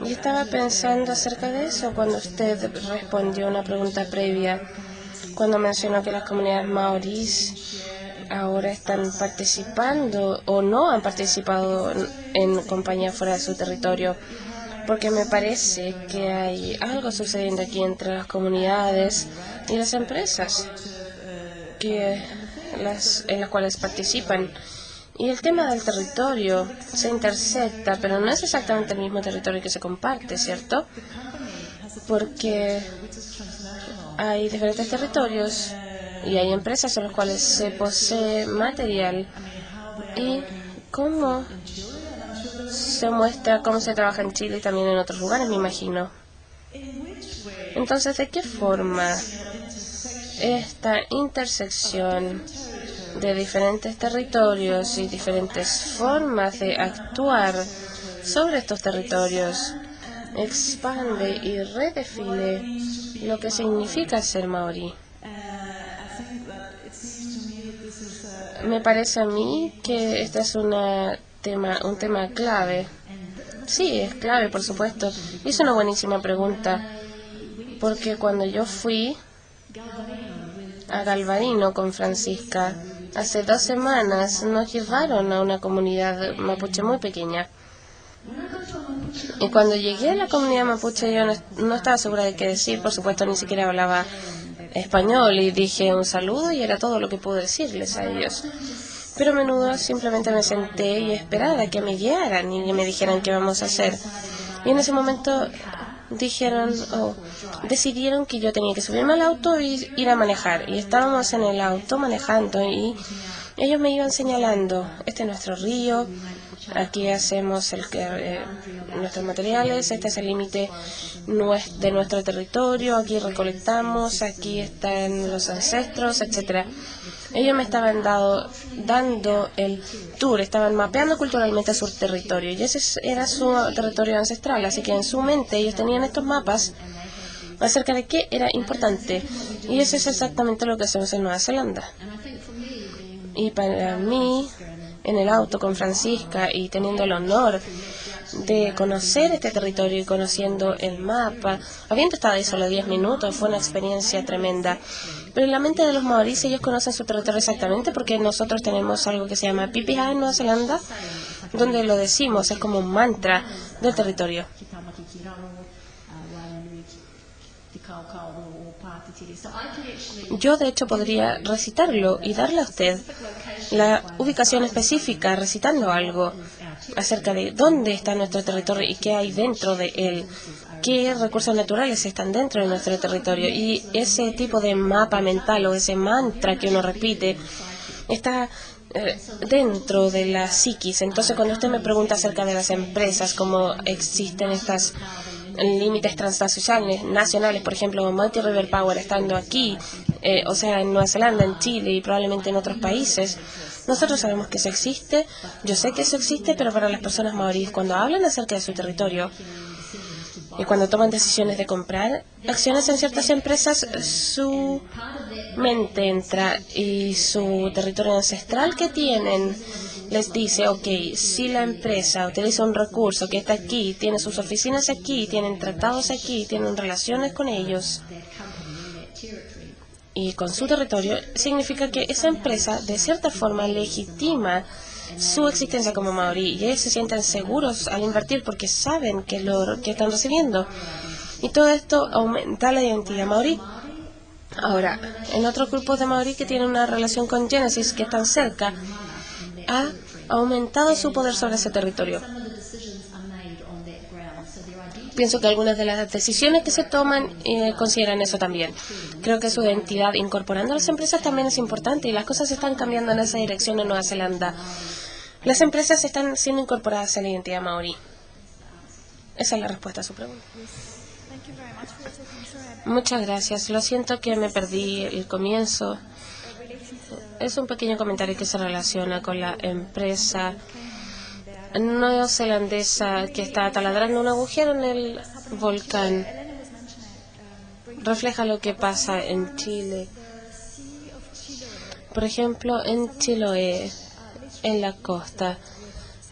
Y estaba pensando acerca de eso cuando usted respondió a una pregunta previa, cuando mencionó que las comunidades maorís ahora están participando o no han participado en compañías fuera de su territorio, porque me parece que hay algo sucediendo aquí entre las comunidades y las empresas en las cuales participan. Y el tema del territorio se intersecta, pero no es exactamente el mismo territorio que se comparte, ¿cierto? Porque hay diferentes territorios y hay empresas en las cuales se posee material. Y cómo se muestra cómo se trabaja en Chile y también en otros lugares, me imagino. Entonces, ¿de qué forma esta intersección de diferentes territorios y diferentes formas de actuar sobre estos territorios expande y redefine lo que significa ser maorí? Me parece a mí que este es un tema clave. Sí, es clave, por supuesto. Y es una buenísima pregunta, porque cuando yo fui a Galvarino con Francisca, hace 2 semanas nos llevaron a una comunidad mapuche muy pequeña. Y cuando llegué a la comunidad mapuche yo no estaba segura de qué decir, por supuesto ni siquiera hablaba español y dije un saludo y era todo lo que pude decirles a ellos. Pero a menudo simplemente me senté y esperaba que me guiaran y me dijeran qué vamos a hacer. Y en ese momento decidieron que yo tenía que subirme al auto y ir a manejar. Y estábamos en el auto manejando y ellos me iban señalando, este es nuestro río, aquí hacemos nuestros materiales, este es el límite de nuestro territorio, aquí recolectamos, aquí están los ancestros, etcétera. Ellos me estaban dando el tour, estaban mapeando culturalmente su territorio y ese era su territorio ancestral, así que en su mente ellos tenían estos mapas acerca de qué era importante y eso es exactamente lo que hacemos en Nueva Zelanda. Y para mí, en el auto con Francisca y teniendo el honor de conocer este territorio y conociendo el mapa, habiendo estado ahí solo 10 minutos, fue una experiencia tremenda. Pero en la mente de los maoríes ellos conocen su territorio exactamente porque nosotros tenemos algo que se llama pipiha en Nueva Zelanda, donde lo decimos, es como un mantra del territorio. Yo de hecho podría recitarlo y darle a usted la ubicación específica recitando algo acerca de dónde está nuestro territorio y qué hay dentro de él, qué recursos naturales están dentro de nuestro territorio. Y ese tipo de mapa mental o ese mantra que uno repite está dentro de la psiquis. Entonces cuando usted me pregunta acerca de las empresas, cómo existen estas límites transnacionales, nacionales, por ejemplo, Mighty River Power estando aquí, o sea, en Nueva Zelanda, en Chile y probablemente en otros países, nosotros sabemos que eso existe, yo sé que eso existe, pero para las personas maoríes, cuando hablan acerca de su territorio y cuando toman decisiones de comprar acciones en ciertas empresas, su mente entra y su territorio ancestral que tienen les dice, ok, si la empresa utiliza un recurso que está aquí, tiene sus oficinas aquí, tienen tratados aquí, tienen relaciones con ellos y con su territorio, significa que esa empresa de cierta forma legitima su existencia como maorí y ellos se sienten seguros al invertir porque saben que lo que están recibiendo. Y todo esto aumenta la identidad maorí. Ahora, en otros grupos de maorí que tienen una relación con Genesis que están cerca, ha aumentado su poder sobre ese territorio. Pienso que algunas de las decisiones que se toman consideran eso también. Creo que su identidad incorporando a las empresas también es importante y las cosas están cambiando en esa dirección en Nueva Zelanda. Las empresas están siendo incorporadas a la identidad maorí. Esa es la respuesta a su pregunta. Muchas gracias. Lo siento que me perdí el comienzo. Es un pequeño comentario que se relaciona con la empresa neozelandesa que está taladrando un agujero en el volcán. Refleja lo que pasa en Chile. Por ejemplo, en Chiloé, en la costa,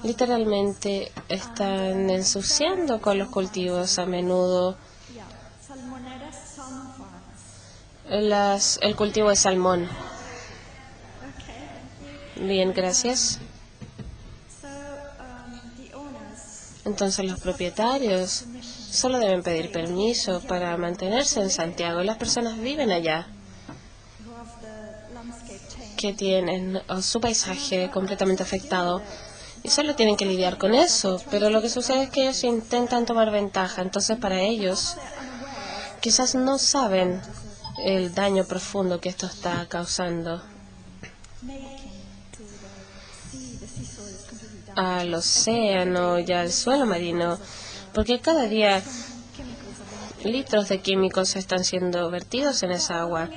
literalmente están ensuciando con los cultivos a menudo. El cultivo de salmón. Bien, gracias. Entonces los propietarios solo deben pedir permiso para mantenerse en Santiago. Las personas viven allá, que tienen su paisaje completamente afectado y solo tienen que lidiar con eso. Pero lo que sucede es que ellos intentan tomar ventaja. Entonces para ellos quizás no saben el daño profundo que esto está causando al océano y al suelo marino, porque cada día litros de químicos están siendo vertidos en esa agua.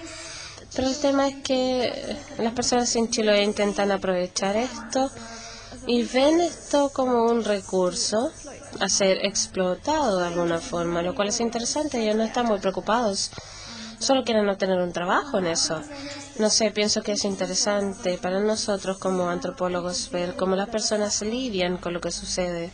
Pero el tema es que las personas en Chiloé intentan aprovechar esto y ven esto como un recurso a ser explotado de alguna forma, lo cual es interesante. Ellos no están muy preocupados, solo quieren obtener un trabajo en eso. No sé, pienso que es interesante para nosotros como antropólogos ver cómo las personas lidian con lo que sucede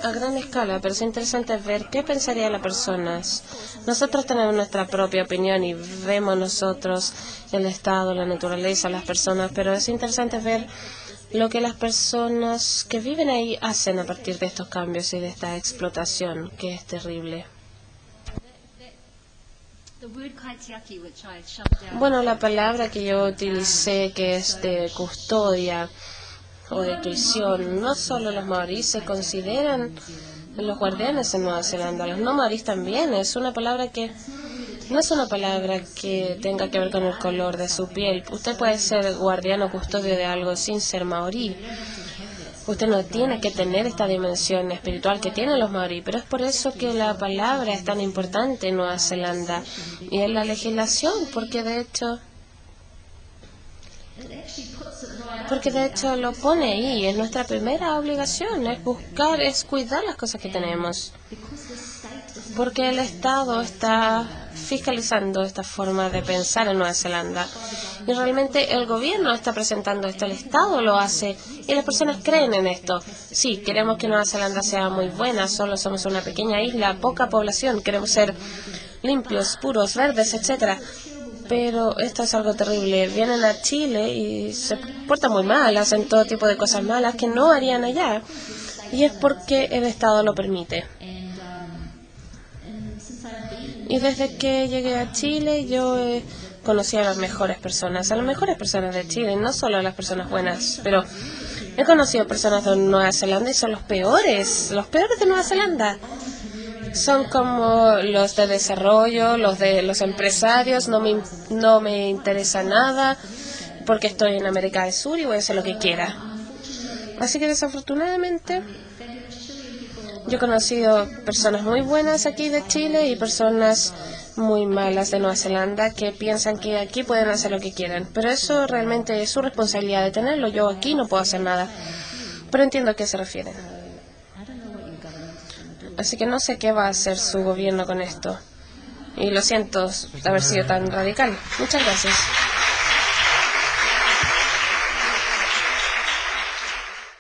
a gran escala, pero es interesante ver qué pensaría las personas. Nosotros tenemos nuestra propia opinión y vemos nosotros el estado, la naturaleza, las personas, pero es interesante ver lo que las personas que viven ahí hacen a partir de estos cambios y de esta explotación, que es terrible. Bueno, la palabra que yo utilicé, que es de custodia o de tuición, no solo los maoríes se consideran los guardianes en Nueva Zelanda. Los no maoríes también. Es una palabra que no es una palabra que tenga que ver con el color de su piel. Usted puede ser guardián o custodio de algo sin ser maorí. Usted no tiene que tener esta dimensión espiritual que tienen los maorí, pero es por eso que la palabra es tan importante en Nueva Zelanda y en la legislación, porque de hecho lo pone ahí. Es nuestra primera obligación, es cuidar las cosas que tenemos, porque el Estado está fiscalizando esta forma de pensar en Nueva Zelanda. Y realmente el gobierno está presentando esto, el Estado lo hace y las personas creen en esto. Sí, queremos que Nueva Zelanda sea muy buena, solo somos una pequeña isla, poca población, queremos ser limpios, puros, verdes, etcétera. Pero esto es algo terrible. Vienen a Chile y se portan muy mal, hacen todo tipo de cosas malas que no harían allá. Y es porque el Estado lo permite. Y desde que llegué a Chile yo conocí a las mejores personas de Chile, no solo a las personas buenas, pero he conocido personas de Nueva Zelanda y son los peores de Nueva Zelanda. Son como los de desarrollo, los de los empresarios, no me interesa nada porque estoy en América del Sur y voy a hacer lo que quiera. Así que desafortunadamente yo he conocido personas muy buenas aquí de Chile y personas muy malas de Nueva Zelanda que piensan que aquí pueden hacer lo que quieran. Pero eso realmente es su responsabilidad de tenerlo. Yo aquí no puedo hacer nada. Pero entiendo a qué se refieren. Así que no sé qué va a hacer su gobierno con esto. Y lo siento haber sido tan radical. Muchas gracias.